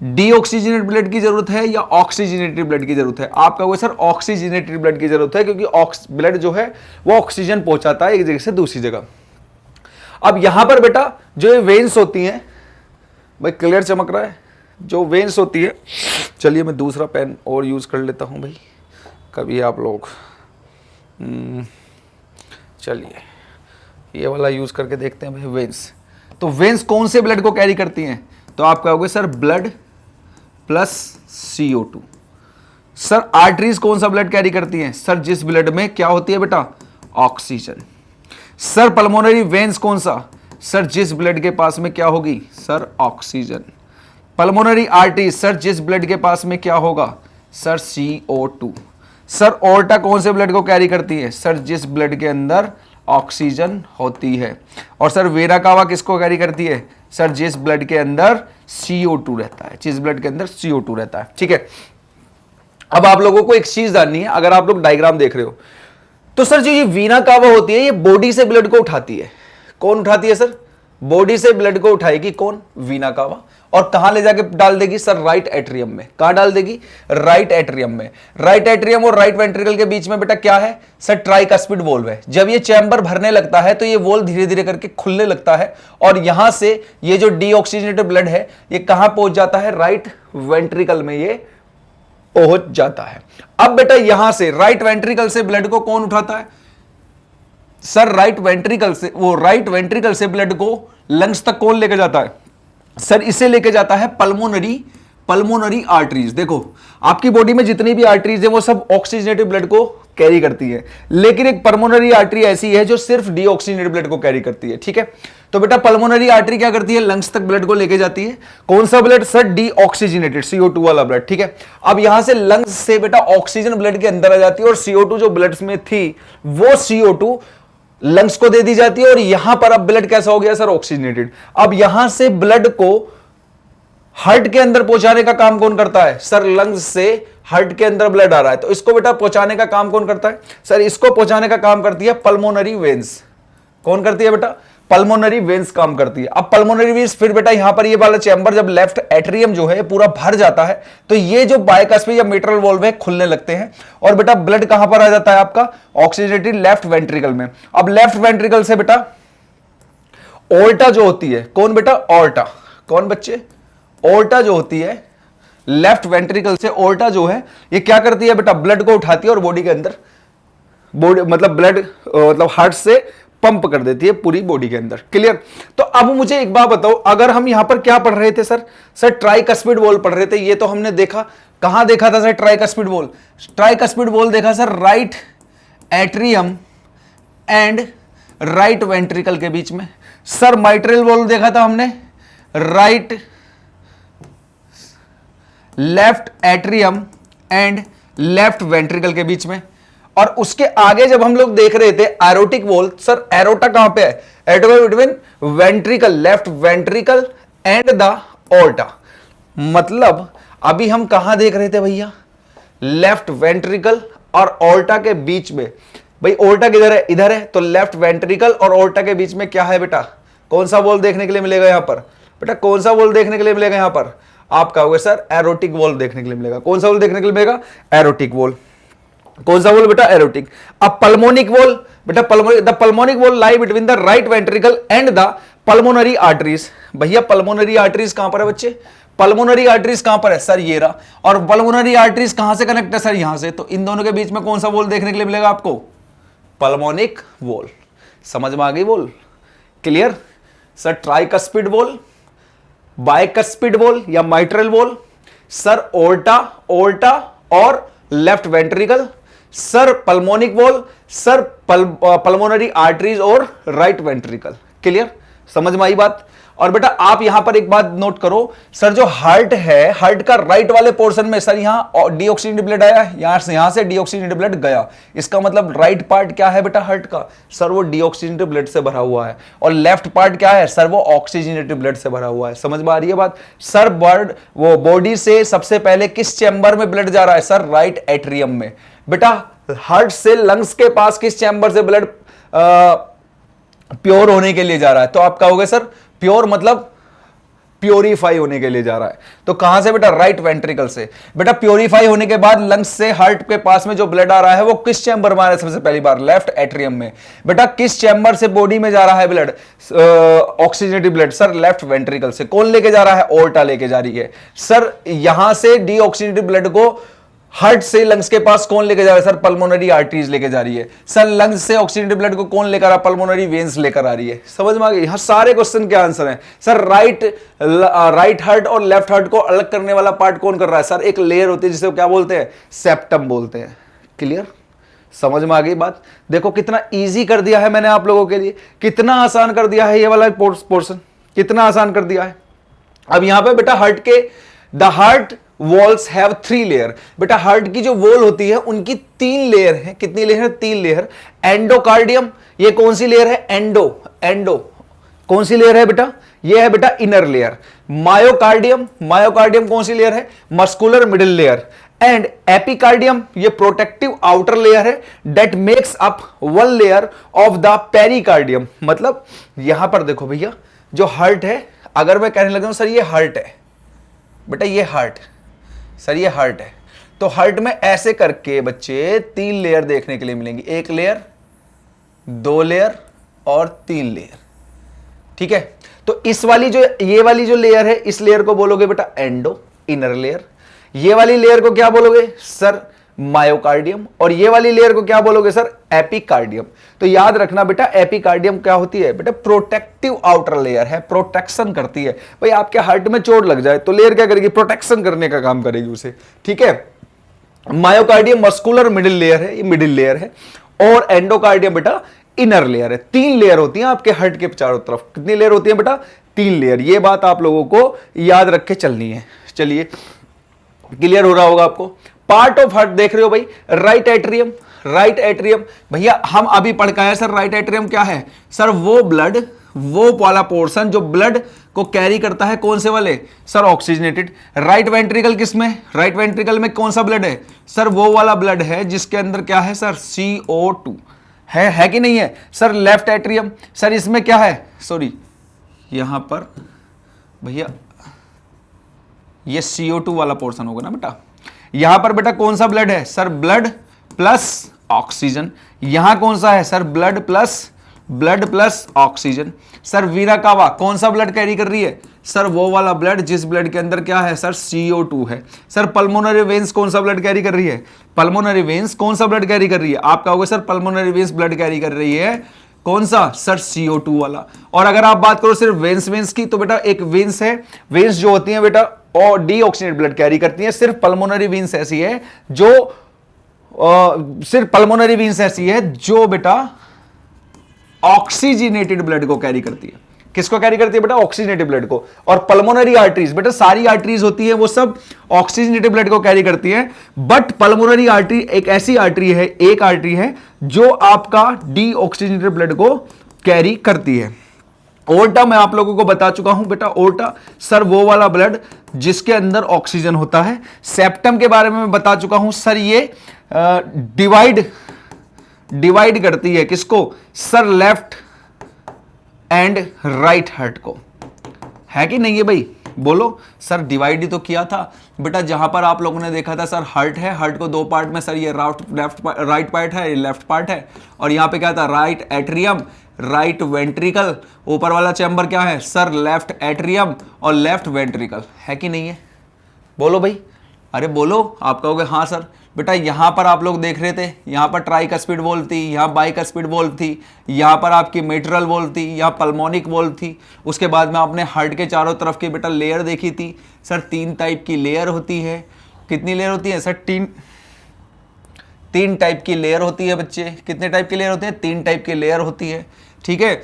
डीऑक्सीजनेटेड ब्लड की जरूरत है या ऑक्सीजनेटेड ब्लड की जरूरत है? आप कहोगे सर ऑक्सीजनेटेड ब्लड की जरूरत है, क्योंकि ब्लड जो है वो ऑक्सीजन पहुंचाता है एक जगह से दूसरी जगह। अब यहां पर बेटा जो ये वेन्स होती हैं, भाई क्लियर चमक रहा है? जो वेन्स होती है, चलिए मैं दूसरा पेन और यूज कर लेता हूं भाई, कभी आप लोग चलिए ये वाला यूज करके देखते हैं भाई। वेन्स, तो वेन्स कौन से ब्लड को कैरी करती हैं? तो आप कहोगे sir blood plus CO2। Sir arteries कौन सा ब्लड कैरी करती हैं? सर जिस ब्लड में क्या होती है बेटा? ऑक्सीजन। सर पल्मोनरी वेन्स कौन सा? सर जिस ब्लड के पास में क्या होगी? Sir oxygen. Pulmonary artery sir जिस ब्लड के पास में क्या होगा? Sir CO2। सर ओर्टा कौन से ब्लड को कैरी करती है? सर जिस ब्लड के अंदर ऑक्सीजन होती है। और सर वेना कावा किसको कैरी करती है? सर जिस ब्लड के अंदर CO2 रहता है, जिस ब्लड के अंदर CO2 रहता है। ठीक है, अब आप लोगों को एक चीज जाननी है, अगर आप लोग डायग्राम देख रहे हो तो सर जो ये वीना कावा होती है ये बॉडी से ब्लड को उठाती है। कौन उठाती है सर? बॉडी से ब्लड को उठाएगी कौन? वीना कावा। और कहां ले जाके डाल देगी? सर राइट एट्रियम में। कहां डाल देगी? राइट एट्रियम में। राइट एट्रियम और राइट वेंट्रिकल के बीच में बेटा क्या है? सर ट्राइकस्पिड वोल्व है। जब ये चैम्बर भरने लगता है तो ये वोल्व धीरे धीरे करके खुलने लगता है और यहां से ये जो डीऑक्सीजनेटेड ब्लड है ये कहां पहुंच जाता है? राइट वेंट्रिकल में ये पहुंच जाता है। अब बेटा यहां से राइट वेंट्रिकल से ब्लड को कौन उठाता है? सर राइट वेंट्रिकल से ब्लड को लंग्स तक कौन लेकर जाता है? सर इसे लेके जाता है पल्मोनरी आर्टरीज। देखो आपकी बॉडी में जितनी भी आर्टरीज है वो सब ऑक्सीजनेटेड ब्लड को कैरी करती है, लेकिन एक पल्मोनरी आर्टरी ऐसी है जो सिर्फ डीऑक्सीजनेटेड ब्लड को कैरी करती है। ठीक है, तो बेटा पल्मोनरी आर्टरी क्या करती है? लंग्स तक ब्लड को लेके जाती है। कौन सा ब्लड? सर डीऑक्सीजनेटेड CO2 वाला ब्लड। ठीक है, अब यहां से लंग्स से बेटा ऑक्सीजन ब्लड के अंदर आ जाती है और CO2 जो ब्लड में थी वो CO2 लंग्स को दे दी जाती है और यहां पर अब ब्लड कैसा हो गया? Sir oxygenated. अब यहां से ब्लड को हार्ट के अंदर पहुंचाने का काम कौन करता है? सर लंग्स से हार्ट के अंदर ब्लड आ रहा है तो इसको बेटा पहुंचाने का काम कौन करता है? सर इसको पहुंचाने का काम करती है पल्मोनरी वेन्स। कौन करती है बेटा? पल्मोनरी वेन्स काम करती है। अब पल्मोनरी वेन्स फिर बेटा यहां पर ये वाला चैम्बर जब लेफ्ट एट्रियम जो है पूरा भर जाता है तो ये जो बाइकस्पिड या मिट्रल वॉल्व है खुलने लगते हैं और बेटा ब्लड कहां पर आ जाता है आपका? ऑक्सीजनेटेड लेफ्ट वेंट्रिकल में। अब लेफ्ट वेंट्रिकल से बेटा ओर्टा जो होती है, कौन बेटा? ओर्टा। कौन बच्चे? ओर्टा जो होती है लेफ्ट वेंट्रिकल से ओर्टा जो है ये क्या करती है बेटा, ब्लड को उठाती है और बॉडी के अंदर, बॉडी मतलब ब्लड मतलब हार्ट से पंप कर देती है पूरी बॉडी के अंदर। क्लियर। तो अब मुझे एक बात बताओ, अगर हम यहां पर क्या पढ़ रहे थे सर ट्राइकस्पिड वॉल पढ़ रहे थे, ये तो हमने देखा, कहां देखा था sir tricuspid valve? Tricuspid valve देखा sir right atrium and right ventricle के बीच में। सर माइट्रल वॉल देखा था हमने right left atrium and left ventricle के बीच में। और उसके आगे जब हम लोग देख रहे थे एरोटिक वॉल, सर एरोटा कहां पे है? Aorta between ventricle, left ventricle and the aorta. मतलब अभी हम कहां देख रहे थे भैया? लेफ्ट वेंट्रिकल और ओर्टा के बीच में। भाई ओर्टा किधर है? इधर है। तो लेफ्ट वेंट्रिकल और ओर्टा के बीच में क्या है बेटा? कौन सा वॉल देखने के लिए मिलेगा यहां पर? बेटा कौन सा वॉल देखने के लिए मिलेगा यहां पर? आप कहोगे सर एरोटिक वॉल देखने के लिए मिलेगा। कौन सा वॉल देखने के लिए मिलेगा? Erotic wall. कौन सा वॉल बेटा? एरोटिक। अब पल्मोनिक वॉल बेटा, the pulmonic wall lie between the right ventricle and the pulmonary arteries. भैया पल्मोनरी आर्टरीज कहां पर है बच्चे? पल्मोनरी आर्टरीज कहां पर है सर? ये रहा। और पल्मोनरी आर्टरीज कहां से कनेक्ट है सर? यहां से। तो इन दोनों के बीच में कौन सा वॉल देखने के लिए मिलेगा आपको? Pulmonic wall. समझ में आ गई wall? Clear. Sir tricuspid wall, bicuspid valve या माइट्रल वॉल, सर ओर्टा और left ventricle, sir pulmonic wall, sir pulmonary arteries और राइट वेंट्रिकल। क्लियर। समझ में आई बात? और बेटा आप यहां पर एक बात नोट करो, सर जो हार्ट है, हार्ट का राइट वाले पोर्शन में सर यहां डीऑक्सीजनेटेड ब्लड आया, यहां से डीऑक्सीजनेटेड ब्लड गया। इसका मतलब राइट पार्ट क्या है बेटा हार्ट का? सर वो डीऑक्सीजनेटेड ब्लड से भरा हुआ है। और लेफ्ट पार्ट क्या है सर? वो ऑक्सीजनेटेड ब्लड से भरा हुआ है। समझ में आ रही है बात? सर ब्लड वो बॉडी से सबसे पहले किस चैम्बर में ब्लड जा रहा है सर? राइट एट्रियम में। बेटा हार्ट से लंग्स के पास किस चैम्बर से ब्लड प्योर होने के लिए जा रहा है? तो आप कहोगे सर प्योर मतलब प्योरीफाई होने के लिए जा रहा है। तो कहां से बेटा? राइट वेंट्रिकल से। बेटा प्योरीफाई होने के बाद लंग्स से हार्ट के पास में जो ब्लड आ रहा है वो किस चैम्बर में आ रहा है? सबसे पहली बार लेफ्ट एट्रियम में। बेटा किस चैम्बर से बॉडी में जा रहा है blood? Oxygenated blood sir left ventricle से। कौन लेके जा रहा है? ओर्टा लेके जा रही है। सर यहां से डीऑक्सीजनेटेड ब्लड को हार्ट से लंग्स के पास कौन लेके जा रहा है सर? पल्मोनरी आर्टरीज लेके जा रही है। सर लंग्स से ऑक्सीजनेटेड ब्लड को कौन लेकर आ? पल्मोनरी वेन्स लेकर आ रही है। समझ में आ गई? यहां सारे क्वेश्चन के आंसर हैं सर। राइट हार्ट और लेफ्ट हार्ट को अलग करने वाला पार्ट कौन कर रहा है सर? एक लेयर होती है जिसे क्या बोलते हैं? सेप्टम बोलते हैं। क्लियर। समझ में आ गई बात? देखो कितना इजी कर दिया है मैंने आप लोगों के लिए, कितना आसान कर दिया है ये वाला पोर्शन, कितना आसान कर दिया है। अब यहां पे बेटा हार्ट के the heart walls have 3 layer. बेटा हार्ट की जो वॉल होती है उनकी 3 लेयर है। कितनी लेयर है? 3 लेयर। एंडोकार्डियम, ये कौन सी लेयर है? एंडो कौन सी लेयर है बेटा? ये है बेटा इनर लेयर। मायोकार्डियम कौन सी लेयर है? Muscular middle layer. And epicardium ये प्रोटेक्टिव आउटर लेयर है that makes up 1 layer of the pericardium. मतलब यहां पर देखो भैया जो हार्ट है, अगर मैं कहने लगा सर ये हार्ट है, बेटा ये हार्ट, सर ये हार्ट है, तो हार्ट में ऐसे करके बच्चे 3 लेयर देखने के लिए मिलेंगी। 1 लेयर, 2 लेयर और 3 लेयर। ठीक है। तो इस वाली जो ये वाली जो लेयर है, इस लेयर को बोलोगे बेटा एंडो, इनर लेयर। ये वाली लेयर को क्या बोलोगे सर? मायोकार्डियम। और ये वाली लेयर को क्या बोलोगे सर? एपिकार्डियम। तो याद रखना बेटा एपिकार्डियम क्या होती है बेटा? प्रोटेक्टिव आउटर लेयर है, प्रोटेक्शन करती है। भाई आपके हार्ट में चोट लग जाए तो लेयर क्या करेगी? प्रोटेक्शन करने का काम करेगी उसे। ठीक है। मायोकार्डियम मस्कुलर मिडिल लेयर है, ये मिडिल लेयर है। और एंडोकार्डियम बेटा इनर लेयर है। 3 लेयर होती हैं आपके हार्ट के चारों तरफ। कितनी लेयर होती है बेटा? 3 लेयर। ये बात आप लोगों को याद रख के चलनी है। चलिए क्लियर हो रहा होगा आपको। पार्ट ऑफ हार्ट देख रहे हो भाई, राइट एट्रियम। राइट एट्रियम भैया हम अभी पढ़ के आए सर, राइट एट्रियम क्या है सर? वो ब्लड, वो वाला पोर्शन जो ब्लड को कैरी करता है, कौन से वाले सर? ऑक्सीजनेटेड। राइट वेंट्रिकल किसमें? राइट वेंट्रिकल में कौन सा ब्लड है सर? वो वाला ब्लड है जिसके अंदर क्या है सर? CO2 है कि नहीं है सर? लेफ्ट एट्रियम सर इसमें क्या है? सॉरी यहां पर भैया ये CO2 वाला पोर्शन होगा ना बेटा। यहां पर बेटा कौन सा ब्लड है सर? Blood plus oxygen. यहां कौन सा है sir? Blood plus oxygen. Sir vena cava कौन सा ब्लड कैरी कर रही है? सर वो वाला ब्लड जिस ब्लड के अंदर क्या है सर, CO2 है। सर पल्मोनरी वेन्स कौन सा ब्लड कैरी कर रही है, पल्मोनरी वेन्स कौन सा ब्लड कैरी कर रही है, आप कहोगे sir pulmonary veins blood carry कर रही है कौन सा सर, CO2 वाला। और अगर आप बात करो सिर्फ वेन्स की, तो बेटा एक वेन्स है, वेन्स जो होती है बेटा और डीऑक्सीजनेट ब्लड कैरी करती है। सिर्फ पल्मोनरी वेन्स ऐसी है जो सिर्फ पल्मोनरी वेन्स ऐसी है जो बेटा ऑक्सीजनेटेड ब्लड को कैरी करती है। किसको कैरी करती है बेटा, ऑक्सीजनेटेड ब्लड को। और पल्मोनरी आर्टरीज बेटा सारी आर्टरीज होती है वो सब ऑक्सीजनेटेड ब्लड को कैरी करती है, बट पल्मोनरी आर्टरी एक ऐसी आर्टरी है, एक आर्टरी है जो आपका डीऑक्सीजनेटेड ब्लड को कैरी करती है। ओर्टा मैं आप लोगों को बता चुका हूं बेटा, ओर्टा सर वो वाला ब्लड जिसके अंदर ऑक्सीजन होता है। सेप्टम के बारे में मैं बता चुका हूं सर, ये डिवाइड करती है किसको sir, left and right heart को, है कि नहीं है भाई, बोलो सर। डिवाइड ही तो किया था बेटा, जहां पर आप लोगों ने देखा था सर हार्ट है, हार्ट को दो पार्ट में सर, ये राइट पार्ट है, ये लेफ्ट पार्ट है, और यहां पे क्या था, राइट एट्रियम, राइट वेंट्रिकल, ऊपर वाला चैम्बर क्या है सर, लेफ्ट एट्रियम और लेफ्ट वेंट्रिकल, है कि नहीं है, बोलो भाई, अरे बोलो। आप कहोगे हाँ सर। बेटा यहां पर आप लोग देख रहे थे, यहां पर ट्राइकस्पिड वॉल्व थी, यहां बाइकस्पिड वॉल्व थी, यहां पर आपकी मिट्रल वॉल्व थी, यहां पल्मोनिक वॉल्व थी। उसके बाद में आपने हार्ट के चारों तरफ की बेटा लेयर देखी थी सर, 3 टाइप की लेयर होती है। कितनी लेयर होती है सर, 3 टाइप की लेयर होती है बच्चे। कितने टाइप की लेयर होती है, 3 टाइप की लेयर होती है, ठीक है।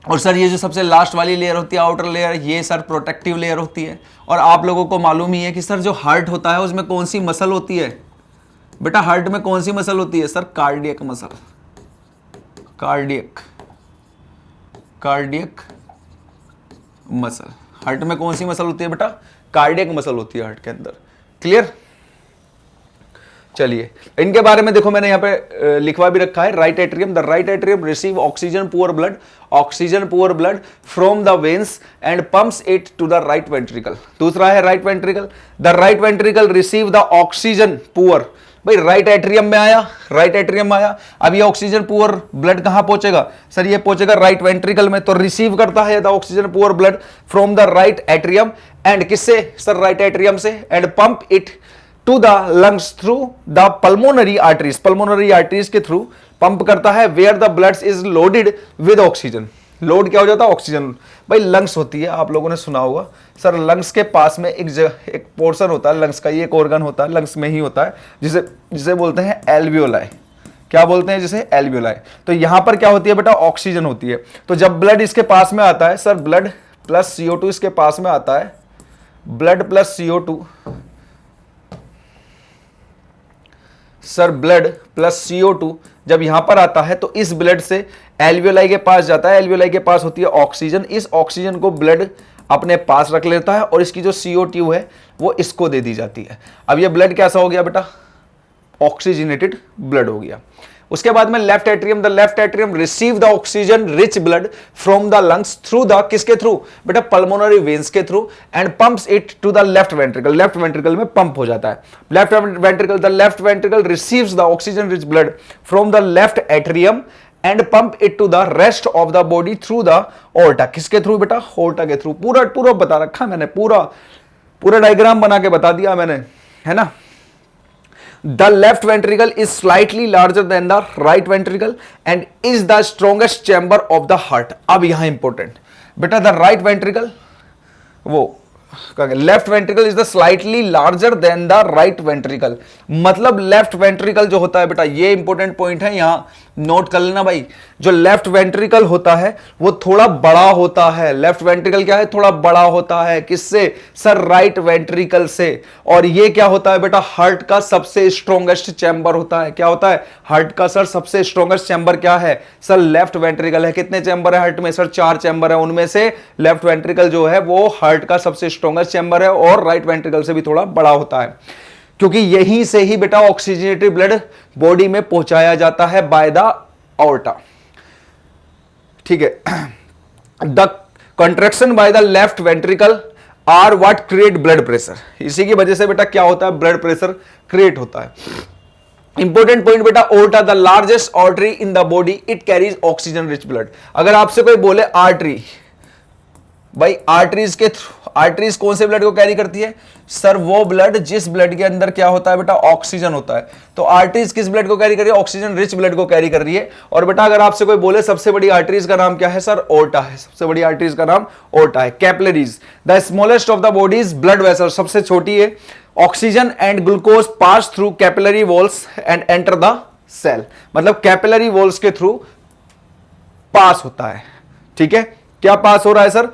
और सर ये जो सबसे लास्ट वाली लेयर होती है आउटर लेयर, ये सर प्रोटेक्टिव लेयर होती है। और आप लोगों को मालूम ही है कि सर जो हार्ट होता है उसमें कौन सी मसल होती है बेटा, हार्ट में कौन सी मसल होती है sir, cardiac muscle, cardiac muscle. Heart में कौन सी मसल होती है बेटा, कार्डियक मसल होती है हार्ट के अंदर, क्लियर। चलिए इनके बारे में देखो, मैंने यहां पे लिखवा भी रखा है। Right atrium, the right atrium receive oxygen poor blood from the veins and pumps it to the right ventricle. दूसरा है right ventricle, the right ventricle receive the oxygen poor, भाई राइट एट्रियम में आया, राइट एट्रियम में आया। अब ये oxygen poor blood कहां पहुंचेगा सर, ये पहुंचेगा राइट वेंट्रिकल में। तो रिसीव करता है the oxygen poor blood from the right atrium and किससे सर, राइट एट्रियम से, and pump it to the lungs through the pulmonary arteries के थ्रू पंप करता है, where the blood is loaded with oxygen. Load क्या हो जाता है, ऑक्सीजन। भाई लंग्स होती है, आप लोगों ने सुना होगा सर, लंग्स के पास में एक पोर्शन होता है लंग्स का, ये एक ऑर्गन होता है लंग्स में ही होता है, जिसे बोलते हैं एल्वियोलाई। क्या बोलते हैं जिसे, एल्वियोलाई। तो यहां पर क्या होती है बेटा, ऑक्सीजन होती है। तो जब ब्लड इसके पास में आता है सर, ब्लड प्लस CO2 इसके पास में आता है, blood plus CO2 sir, blood plus CO2 जब यहां पर आता है तो इस ब्लड से एल्वियोलाई के पास जाता है। एल्वियोलाई के पास होती है ऑक्सीजन, इस ऑक्सीजन को ब्लड अपने पास रख लेता है और इसकी जो CO2 है वो इसको दे दी जाती है। अब ये ब्लड कैसा हो गया बेटा, ऑक्सीजनेटेड ब्लड हो गया। उसके बाद में left atrium, the left atrium receive the oxygen rich blood from the lungs through the, किसके थ्रू बेटा, पल्मोनरी वेन्स के थ्रू, and pumps it to the left ventricle. Left ventricle में पंप हो जाता है। Left ventricle, the left ventricle receives the oxygen rich blood from the left atrium and pump it to the rest of the body through the aorta. किसके थ्रू बेटा, aorta के through. पूरा बता रखा मैंने, पूरा डायग्राम बना के बता दिया मैंने, है ना। The left ventricle is slightly larger than the right ventricle and is the strongest chamber of the heart. अब यहां इंपॉर्टेंट बेटा, the right ventricle वो left ventricle is the slightly larger than the right ventricle. मतलब left ventricle जो होता है बेटा, ये इंपॉर्टेंट पॉइंट है, यहां नोट कर लेना भाई। जो लेफ्ट वेंट्रिकल होता है वो थोड़ा बड़ा होता है। लेफ्ट वेंट्रिकल क्या है, थोड़ा बड़ा होता है। किससे सर, राइट वेंट्रिकल से। और ये क्या होता है बेटा, हार्ट का सबसे स्ट्रॉन्गेस्ट चैम्बर होता है। क्या होता है, हार्ट का सर सबसे स्ट्रॉन्गेस्ट चैम्बर क्या है सर, लेफ्ट वेंट्रिकल है। कितने चैम्बर है हार्ट में सर, 4 चैम्बर है, उनमें से लेफ्ट वेंट्रिकल जो है वो हार्ट का सबसे स्ट्रॉन्गेस्ट चैम्बर है और राइट वेंट्रिकल से भी थोड़ा बड़ा होता है, क्योंकि यहीं से ही बेटा ऑक्सीजनेटेड ब्लड बॉडी में पहुंचाया जाता है बाय द ऑर्टा। ठीक है। The contraction by the left ventricle are what create blood pressure. इसी की वजह से बेटा क्या होता है, ब्लड प्रेशर क्रिएट होता है। इंपॉर्टेंट पॉइंट बेटा, aorta the largest artery in the body, it carries oxygen rich blood. अगर आपसे कोई बोले आर्टरी, भाई आर्टरीज कौन से ब्लड को कैरी करती है सर? वो ब्लड जिस ब्लड के अंदर क्या होता है बेटा? ऑक्सीजन होता है। तो आर्टरीज किस ब्लड को कैरी कर रही है? ऑक्सीजन रिच ब्लड को कैरी कर रही है। और बेटा अगर आपसे कोई बोले सबसे बड़ी आर्टरीज का नाम क्या है सर? ओर्टा है। सबसे बड़ी आर्टरीज का नाम ओर्टा है। Capillaries, the smallest of the body's blood vessel, सबसे छोटी है। Oxygen and glucose pass through capillary walls and enter the cell, मतलब कैपिलरी वॉल्स के थ्रू पास होता है। ठीक है, क्या पास हो रहा है सर?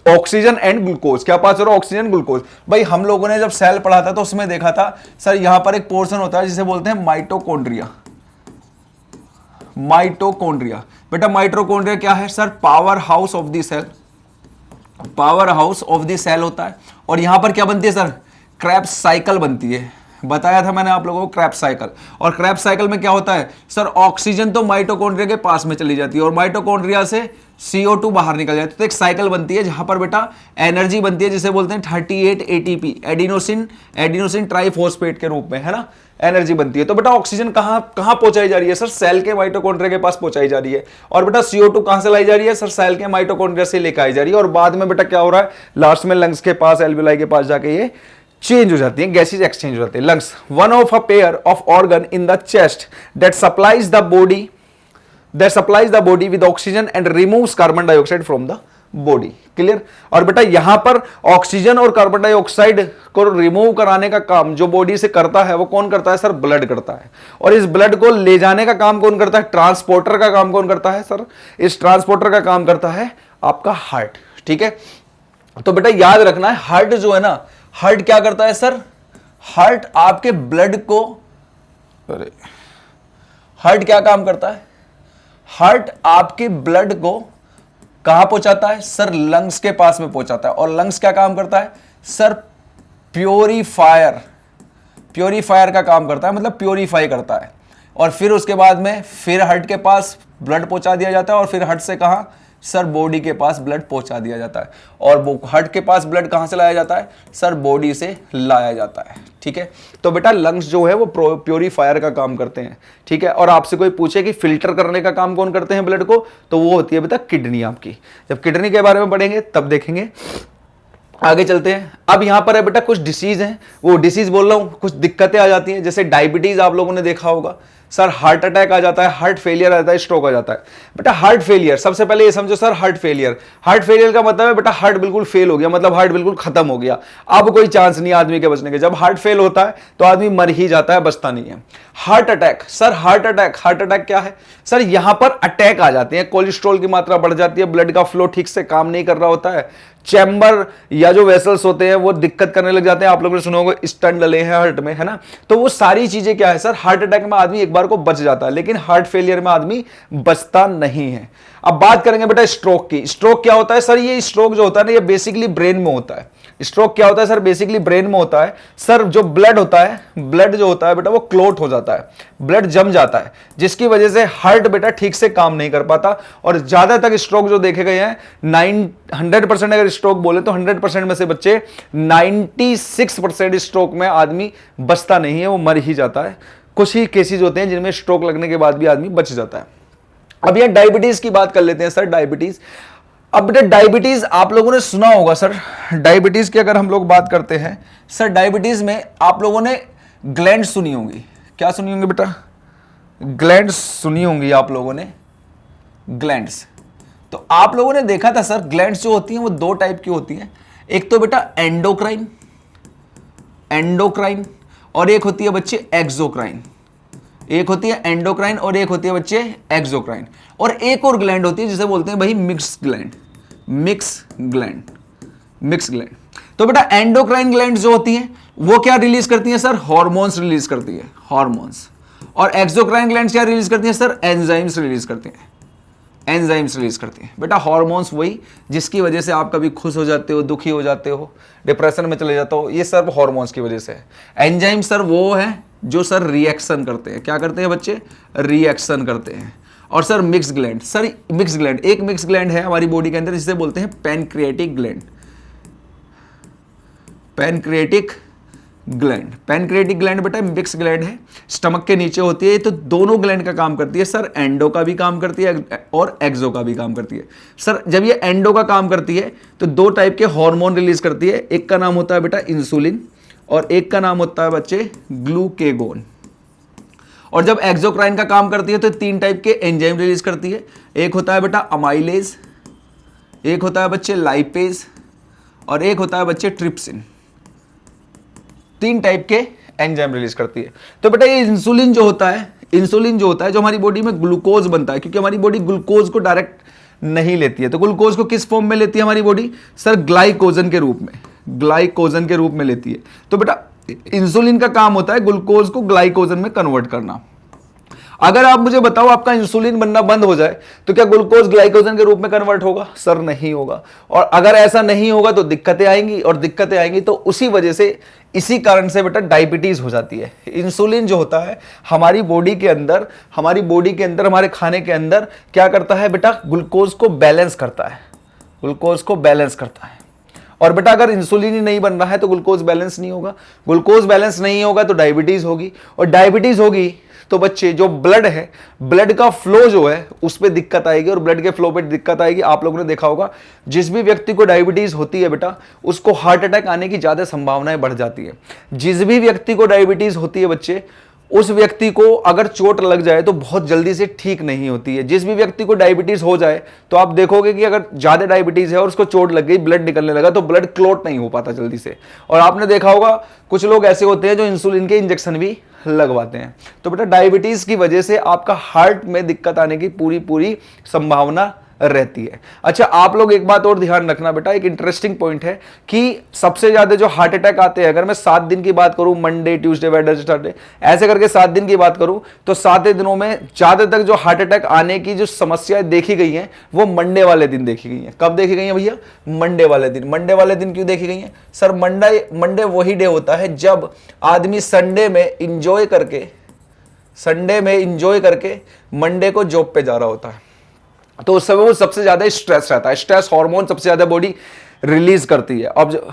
Oxygen and glucose. क्या पास हो रहा है? Oxygen glucose. भाई हम लोगों ने जब सेल पढ़ा था तो उसमें देखा था सर यहां पर एक पोर्शन होता है जिसे बोलते हैं माइटोकॉन्ड्रिया। माइटोकॉन्ड्रिया बेटा, माइटोकॉन्ड्रिया क्या है sir? Power house of the cell. Power house of the cell होता है। और यहां पर क्या बनती है सर? क्रेब्स साइकिल बनती है। बताया था मैंने आप लोगों को क्रेब्स साइकिल। और क्रेब्स साइकिल में क्या होता है सर? ऑक्सीजन तो माइटोकॉन्ड्रिया के पास में चली जाती है और माइटोकॉन्ड्रिया से CO2 बाहर निकल जाती है। तो एक साइकिल बनती है जहां पर बेटा एनर्जी बनती है जिसे बोलते हैं 38 ATP, एडिनोसिन ट्राइफॉस्फेट के रूप में, है ना, एनर्जी बनती है। तो बेटा ऑक्सीजन कहां पहुंचाई जा रही है सर? सेल के माइटोकॉन्ड्रिया के पास पहुंचाई जा रही है। और बेटा CO2 कहां से लाई जा रही है सर? सेल के माइटोकॉन्ड्रिया से लेकर आई जा रही है। और बाद में बेटा क्या हो रहा है? लास्ट में लंग्स के पास, एल्वियोलाई के पास जाके ये चेंज हो जाती है, गैसेज एक्सचेंज हो जाते हैं। Lungs, one of a pair of organ in the chest that supplies the body with oxygen and removes carbon dioxide from the body. Clear? और बेटा यहां पर ऑक्सीजन और कार्बन डाइऑक्साइड को रिमूव कराने का काम जो बॉडी से करता है वो कौन करता है सर? ब्लड करता है। और इस ब्लड को ले जाने का काम कौन करता है? ट्रांसपोर्टर का काम कौन करता है सर? इस ट्रांसपोर्टर का काम करता है आपका हार्ट। ठीक है, तो बेटा याद रखना है, हार्ट जो है ना, हार्ट क्या करता है सर? हार्ट आपके ब्लड को, अरे हार्ट क्या काम करता है? हार्ट आपके ब्लड को कहां पहुंचाता है सर? लंग्स के पास में पहुंचाता है। और लंग्स क्या काम करता है सर? प्योरीफायर का काम करता है, मतलब प्योरीफाई करता है। और फिर उसके बाद में फिर हार्ट के पास ब्लड पहुंचा दिया जाता है और फिर हार्ट से कहां सर? बॉडी के पास ब्लड पहुंचा दिया जाता है। और वो हार्ट के पास ब्लड कहां से लाया जाता है सर? बॉडी से लाया जाता है। ठीक है, तो बेटा लंग्स जो है वो प्योरीफायर का काम करते हैं। ठीक है, और आपसे कोई पूछे कि फिल्टर करने का काम कौन करते हैं ब्लड को, तो वो होती है बेटा किडनी आपकी। जब किडनी के बारे में पढ़ेंगे तब देखेंगे। आगे चलते हैं। अब यहां पर है बेटा कुछ डिसीज हैं, वो डिसीज बोल रहा हूं, कुछ दिक्कतें आ जाती हैं। जैसे डायबिटीज आप लोगों ने देखा होगा सर, हार्ट अटैक आ जाता है, हार्ट फेलियर आ जाता है, स्ट्रोक आ जाता है। बेटा हार्ट फेलियर, सबसे पहले ये समझो सर, हार्ट फेलियर का मतलब है बेटा हार्ट बिल्कुल फेल हो गया, मतलब हार्ट बिल्कुल खत्म हो गया, अब कोई चांस नहीं आदमी के बचने के। जब हार्ट फेल होता है तो आदमी मर ही जाता है, बचता नहीं है। Heart attack sir, heart attack क्या है सर? यहां पर अटैक आ जाते हैं, कोलेस्ट्रॉल की मात्रा बढ़ जाती है, ब्लड का फ्लो ठीक से काम नहीं कर रहा होता है, चैम्बर या जो वेसल्स होते हैं वो दिक्कत करने लग जाते हैं। आप लोगों ने सुना होगा स्टंट डले हैं हार्ट में, है ना। तो वो सारी चीजें क्या है सर? हार्ट अटैक में आदमी एक बार को बच जाता है, लेकिन हार्ट फेलियर में आदमी बचता नहीं है। अब बात करेंगे बेटा स्ट्रोक की। स्ट्रोक क्या होता है सर? ये स्ट्रोक जो होता है ना, ये बेसिकली ब्रेन में होता है। स्ट्रोक क्या होता है सर? बेसिकली ब्रेन में होता है सर। जो ब्लड होता है, ब्लड जो होता है बेटा वो क्लोट हो जाता है, ब्लड जम जाता है, जिसकी वजह से हार्ट बेटा ठीक से काम नहीं कर पाता। और ज्यादातर स्ट्रोक जो देखे गए हैं 100% अगर स्ट्रोक बोले तो 100% में से बच्चे 96% स्ट्रोक में आदमी बचता नहीं है, वो मर ही जाता है। कुछ ही केसेस होते हैं जिनमें स्ट्रोक लगने के बाद भी आदमी बच जाता है। अब यह डायबिटीज की बात कर लेते हैं सर। डायबिटीज, अब बेटा डायबिटीज आप लोगों ने सुना होगा सर। डायबिटीज की अगर हम लोग बात करते हैं सर, डायबिटीज में आप लोगों ने ग्लैंड सुनी होंगी। क्या सुनी होंगी बेटा? ग्लैंड्स सुनी होंगी आप लोगों ने, ग्लैंड्स। तो आप लोगों ने देखा था सर, ग्लैंड्स जो होती हैं वो दो टाइप की होती हैं। एक तो बेटा एंडोक्राइन और एक होती है बच्चे एक्सोक्राइन। एक होती है एंडोक्राइन और एक होती है बच्चे एक्सोक्राइन। और एक और ग्लैंड होती है जिसे बोलते हैं भाई मिक्स ग्लैंड। तो बेटा एंडोक्राइन ग्लैंड जो होती हैं वो क्या रिलीज करती हैं सर? हार्मोन्स रिलीज करती है, हार्मोन्स। और एक्सोक्राइन ग्लैंड क्या रिलीज करती हैं सर? एंजाइम्स रिलीज करती हैं, एंजाइम्स रिलीज करती हैं। बेटा हार्मोन्स वही जिसकी वजह से आप कभी खुश हो जाते हो, दुखी हो जाते हो, डिप्रेशन में चले जाते हो, ये सब हार्मोन्स की वजह से है। एंजाइम सर वो है जो सर रिएक्शन करते हैं। क्या करते हैं बच्चे? रिएक्शन करते हैं। और sir mix gland, sir mix gland, एक मिक्स ग्लैंड है हमारी बॉडी के अंदर जिसे बोलते हैं pancreatic gland. Pancreatic gland. Pancreatic gland बेटा मिक्स ग्लैंड है, स्टमक के नीचे होती है, तो दोनों ग्लैंड का काम करती है सर, एंडो का भी काम करती है और एक्सो का भी काम करती है। सर जब ये एंडो का काम करती है तो दो टाइप के हार्मोन रिलीज करती है, एक का नाम होता है बेटा इंसुलिन और एक का नाम होता है बच्चे ग्लूकेगोन। और जब एक्सोक्राइन का काम करती है तो तीन टाइप के एंजाइम रिलीज करती है, एक होता है बेटा अमाइलेज, एक होता है बच्चे लाइपेज और एक होता है बच्चे ट्रिप्सिन। तीन टाइप के एंजाइम रिलीज करती है। तो बेटा ये इंसुलिन जो होता है जो हमारी बॉडी में ग्लूकोज बनता है, क्योंकि हमारी बॉडी ग्लूकोज को डायरेक्ट नहीं लेती है, तो ग्लूकोज को किस फॉर्म में लेती है हमारी बॉडी सर, ग्लाइकोजन के रूप में, ग्लाइकोजन के रूप में लेती है। तो बेटा इंसुलिन का काम होता है ग्लूकोज को ग्लाइकोजन में कन्वर्ट करना। अगर आप मुझे बताओ आपका इंसुलिन बनना बंद हो जाए तो क्या ग्लूकोज ग्लाइकोजन के रूप में कन्वर्ट होगा सर? नहीं होगा। और अगर ऐसा नहीं होगा तो दिक्कतें आएंगी, और दिक्कतें आएंगी तो उसी वजह से, इसी कारण से बेटा डायबिटीज हो जाती है। इंसुलिन जो होता है हमारी बॉडी के अंदर, हमारे खाने के अंदर क्या करता है बेटा, ग्लूकोज को बैलेंस करता है, ग्लूकोज को बैलेंस करता है। और बेटा अगर इंसुलिन ही नहीं बन रहा है तो ग्लूकोज बैलेंस नहीं होगा, ग्लूकोज बैलेंस नहीं होगा तो डायबिटीज होगी, और डायबिटीज होगी तो बच्चे जो ब्लड है, ब्लड का फ्लो जो है उस पर दिक्कत आएगी, और ब्लड के फ्लो पे दिक्कत आएगी। आप लोगों ने देखा होगा जिस भी व्यक्ति को डायबिटीज होती है बेटा उसको हार्ट अटैक आने की ज्यादा संभावनाएं बढ़ जाती है। जिस भी व्यक्ति को डायबिटीज होती है बच्चे, उस व्यक्ति को अगर चोट लग जाए तो बहुत जल्दी से ठीक नहीं होती है। जिस भी व्यक्ति को डायबिटीज हो जाए तो आप देखोगे कि अगर ज्यादा डायबिटीज है और उसको चोट लग गई, ब्लड निकलने लगा, तो ब्लड क्लॉट नहीं हो पाता जल्दी से। और आपने देखा होगा कुछ लोग ऐसे होते हैं जो इंसुलिन के इंजेक्शन भी लगवाते हैं। तो बेटा डायबिटीज की वजह से आपका हार्ट में दिक्कत आने की पूरी संभावना रहती है। अच्छा आप लोग एक बात और ध्यान रखना बेटा, एक इंटरेस्टिंग पॉइंट है कि सबसे ज्यादा जो हार्ट अटैक आते हैं, अगर मैं 7 दिन की बात करूं, मंडे ट्यूसडे वेडनेसडे सैटरडे ऐसे करके 7 दिन की बात करूं, तो 7 दिनों में ज्यादा तक जो हार्ट अटैक आने की जो समस्याएं देखी गई हैं वो मंडे वाले दिन देखी गई हैं। कब देखी गई हैं भैया? मंडे वाले दिन। मंडे वाले दिन क्यों देखी गई हैं सर? मंडे वही डे होता है जब आदमी संडे में इंजॉय करके मंडे को जॉब पे जा रहा होता है, तो उस समय वो सबसे ज्यादा स्ट्रेस रहता है, स्ट्रेस हार्मोन सबसे ज्यादा बॉडी रिलीज करती है। अब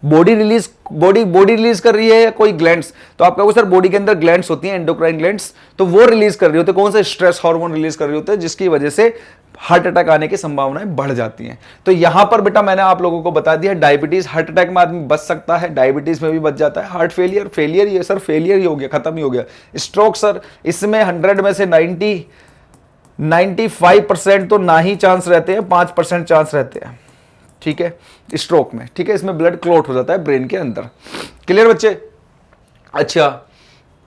बॉडी रिलीज कर रही है या कोई ग्लैंड्स, तो आप कहोगे सर बॉडी के अंदर ग्लैंड्स होती हैं, एंडोक्राइन ग्लैंड्स, तो वो रिलीज कर रही होती है कौन सा? स्ट्रेस हार्मोन रिलीज कर रही होती है, जिसकी वजह से हार्ट अटैक आने की संभावनाएं बढ़ जाती हैं। तो यहां पर बेटा मैंने आप लोगों को बता दिया, डायबिटीज, हार्ट अटैक में आदमी बच सकता है, डायबिटीज में भी बच जाता है। हार्ट फेलियर ये सर फेलियर ही हो गया, खत्म ही हो गया। स्ट्रोक सर इसमें 100 में से 95% तो ना ही चांस रहते हैं, 5% चांस रहते हैं, ठीक है, स्ट्रोक में, ठीक है। इसमें ब्लड क्लॉट हो जाता है ब्रेन के अंदर। क्लियर बच्चे? अच्छा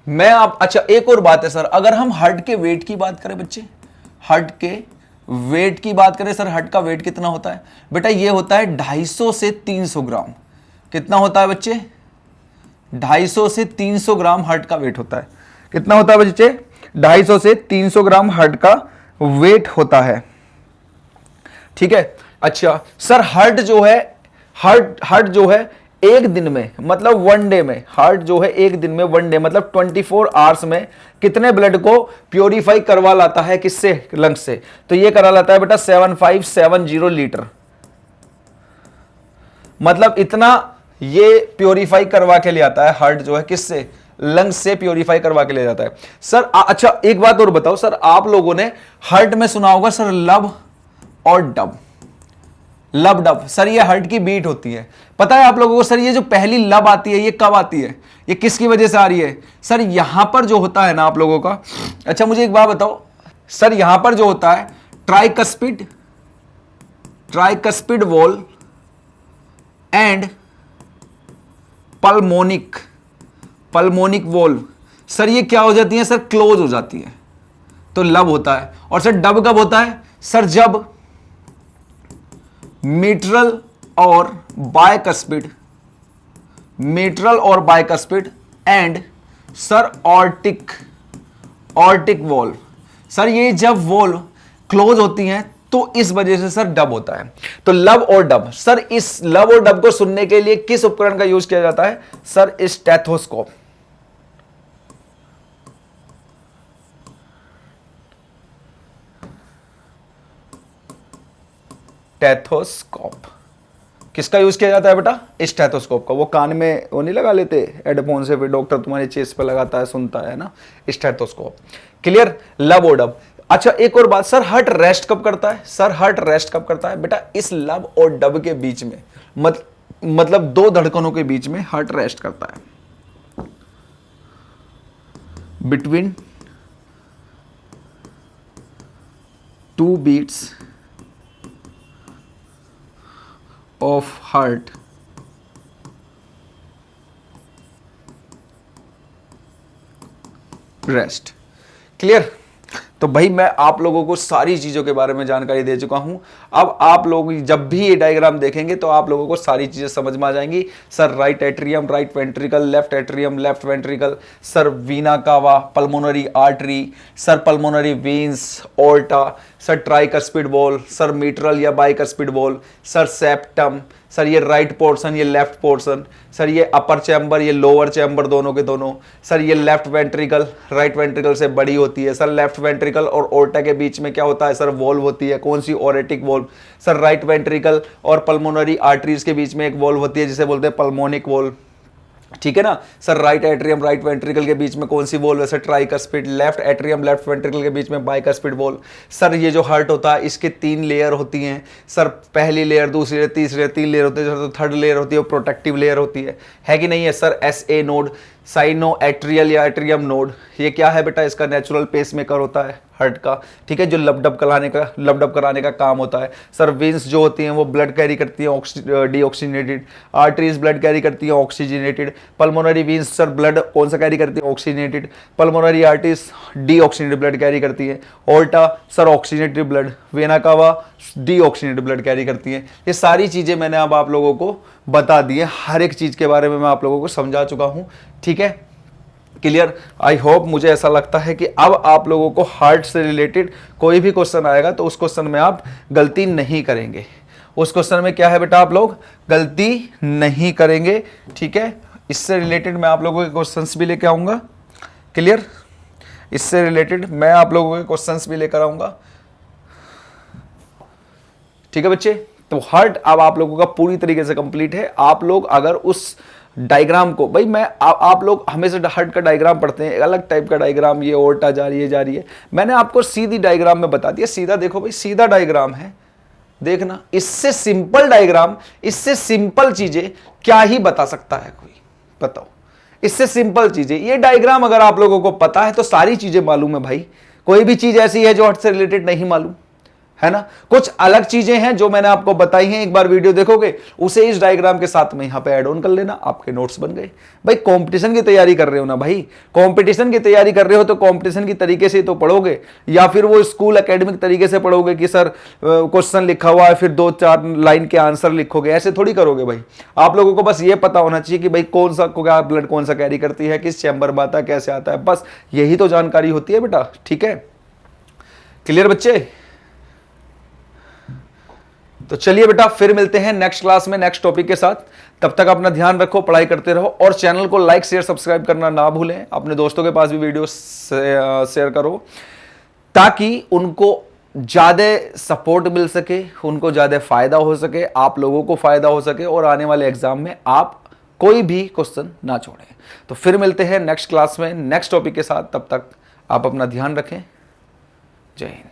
अच्छा एक और बात है सर, अगर हम हार्ट के वेट की बात करें बच्चे, हार्ट के वेट की बात करें सर, हार्ट का वेट कितना होता है बेटा? ये होता है 250 से 300 ग्राम। कितना होता है बच्चे? 250 से 300 ग्राम हार्ट का वेट होता है। कितना होता है बच्चे? 250 से 300 ग्राम हार्ट का वेट होता है, ठीक है। अच्छा सर हार्ट जो है एक दिन में, मतलब 1 डे में, हार्ट जो है एक दिन में 1 डे मतलब 24 आवर्स में कितने ब्लड को प्योरीफाई करवा लाता है? किससे? लंग्स से। तो ये करा लाता है बेटा 7570 लीटर, मतलब इतना ये प्योरीफाई करवा के ले आता है हार्ट जो है, किससे? लंग्स से प्योरीफाई करवा के ले जाता है सर। अच्छा एक बात और बताओ सर, आप लोगों ने हार्ट में सुना होगा सर लब और डब, लब डब। सर ये हार्ट की बीट होती है, पता है आप लोगों को सर? ये जो पहली लब आती है ये कब आती है? ये किसकी वजह से आ रही है सर? यहां पर जो होता है ना आप लोगों का, अच्छा मुझे एक बात बताओ सर, यहां पर जो होता है tricuspid wall and pulmonic valve, sir ये क्या हो जाती है सर? क्लोज हो जाती है, तो लब होता है। और सर डब कब होता है सर? जब मिट्रल और bicuspid and sir aortic valve, sir ये जब वॉल्व क्लोज होती हैं तो इस वजह से सर डब होता है। तो लब और डब, सर इस लब और डब को सुनने के लिए किस उपकरण का यूज किया जाता है सर? स्टेथोस्कोप। किसका यूज किया जाता है बेटा? स्टेथोस्कोप का। वो कान में वो नहीं लगा लेते हेडफोन से, फिर डॉक्टर तुम्हारे चेस्ट पे लगाता है, सुनता है ना, स्टेथोस्कोप। क्लियर? लब और डब। अच्छा एक और बात सर, हार्ट रेस्ट कब करता है? सर हार्ट रेस्ट कब करता है बेटा? इस लब और डब के बीच में, मतलब दो धड़कनों के बीच में हार्ट रेस्ट करता है। Between two beats of heart rest. Clear? तो भाई मैं आप लोगों को सारी चीजों के बारे में जानकारी दे चुका हूं। अब आप लोग जब भी ये डायग्राम देखेंगे तो आप लोगों को सारी चीजें समझ में आ जाएंगी। Sir right atrium, right ventricle, left atrium, left ventricle, sir vena cava, pulmonary artery, sir pulmonary veins, aorta, sir tricuspid valve, sir mitral या bicuspid valve, sir septum, sir ये राइट पोर्शन, ये लेफ्ट पोर्शन, सर ये upper chamber, ये lower chamber, दोनों के दोनों, sir ये left ventricle, right ventricle से बड़ी होती है, सर लेफ्ट वेंट्रिकल और ओर्टा के बीच में क्या होता है? सर वॉल्व होती है। कौन सी? ओरेटिक वॉल्व। सर राइट वेंट्रिकल और पल्मोनरी आर्टरीज के बीच में एक वॉल्व होती है जिसे बोलते हैं पल्मोनिक वॉल्व। ठीक है ना? Sir right atrium, right ventricle के बीच में कौन सी वॉल्व है? Sir tricuspid. Left atrium, left ventricle के बीच में बाइकस्पिड वॉल्व। सर ये जो हार्ट होता है इसके 3 लेयर होती हैं। सर पहली लेयर, दूसरी लेयर, तीसरी लेयर, 3 लेयर होती है। तो थर्ड लेयर होती है वो प्रोटेक्टिव लेयर होती है कि नहीं है? Sir SA node, cyano atrial या एट्रियम नोड, ये क्या है बेटा? इसका नेचुरल पेसमेकर होता है हार्ट का। ठीक है, जो लबडब कराने का काम होता है। सर वेन्स जो होती हैं वो ब्लड कैरी करती हैं डीऑक्सीजनेटेड। आर्टरीज ब्लड कैरी करती हैं oxygenated. Pulmonary veins sir blood कौन सा कैरी करती है? Oxygenated. Pulmonary arteries deoxygenated blood carry करती है। Aorta sir oxygenated blood, vena cava deoxygenated blood carry करती है। ये सारी चीजें मैंने अब आप लोगों को बता दी है, हर एक चीज के बारे में मैं आप लोगों को समझा चुका हूं। ठीक है, क्लियर? आई होप, मुझे ऐसा लगता है कि अब आप लोगों को हार्ट से रिलेटेड कोई भी क्वेश्चन आएगा तो उस क्वेश्चन में आप गलती नहीं करेंगे। उस क्वेश्चन में क्या है बेटा? आप लोग गलती नहीं करेंगे। ठीक है, इससे रिलेटेड मैं आप लोगों के क्वेश्चंस भी लेकर आऊंगा। क्लियर? इससे रिलेटेड मैं आप लोगों के क्वेश्चंस भी लेकर आऊंगा। ठीक है बच्चे, तो हार्ट अब आप लोगों का पूरी तरीके से कंप्लीट है। आप लोग अगर उस डायग्राम को, भाई मैं आप लोग हमेशा हार्ट का डायग्राम पढ़ते हैं, एक अलग टाइप का डायग्राम, ये ओर्टा जा रही है, मैंने आपको सीधी डायग्राम में बता दिया। सीधा देखो भाई, सीधा डायग्राम है, देखना। इससे सिंपल डायग्राम, इससे सिंपल चीजें क्या ही बता सकता है कोई? बताओ, इससे सिंपल चीजें। ये डायग्राम अगर आप लोगों को पता है तो सारी चीजें मालूम है भाई। कोई भी चीज ऐसी है जो हार्ट से रिलेटेड नहीं मालूम है ना? कुछ अलग चीजें हैं जो मैंने आपको बताई हैं, एक बार वीडियो देखोगे उसे इस डायग्राम के साथ में यहां पे ऐड ऑन कर लेना, आपके नोट्स बन गए। भाई कंपटीशन की तैयारी कर रहे हो ना भाई, कंपटीशन की तैयारी कर रहे हो तो कंपटीशन की तरीके से तो पढ़ोगे, या फिर वो स्कूल एकेडमिक तरीके से पढ़ोगे कि सर क्वेश्चन लिखा हुआ है फिर 2-4 लाइन के आंसर लिखोगे, ऐसे थोड़ी करोगे भाई। आप लोगों को बस ये पता होना चाहिए कि भाई कौन सा क्या ब्लड कौन सा कैरी करती है, किस चैम्बर में आता है, कैसे आता है, बस यही तो जानकारी होती है बेटा। ठीक है, क्लियर बच्चे? तो चलिए बेटा, फिर मिलते हैं नेक्स्ट क्लास में नेक्स्ट टॉपिक के साथ। तब तक अपना ध्यान रखो, पढ़ाई करते रहो, और चैनल को लाइक शेयर सब्सक्राइब करना ना भूलें। अपने दोस्तों के पास भी वीडियो शेयर करो ताकि उनको ज़्यादा सपोर्ट मिल सके, उनको ज़्यादा फायदा हो सके, आप लोगों को फायदा हो सके, और आने वाले एग्जाम में आप कोई भी क्वेश्चन ना छोड़ें। तो फिर मिलते हैं नेक्स्ट क्लास में नेक्स्ट टॉपिक के साथ। तब तक आप अपना ध्यान रखें। जय हिंद।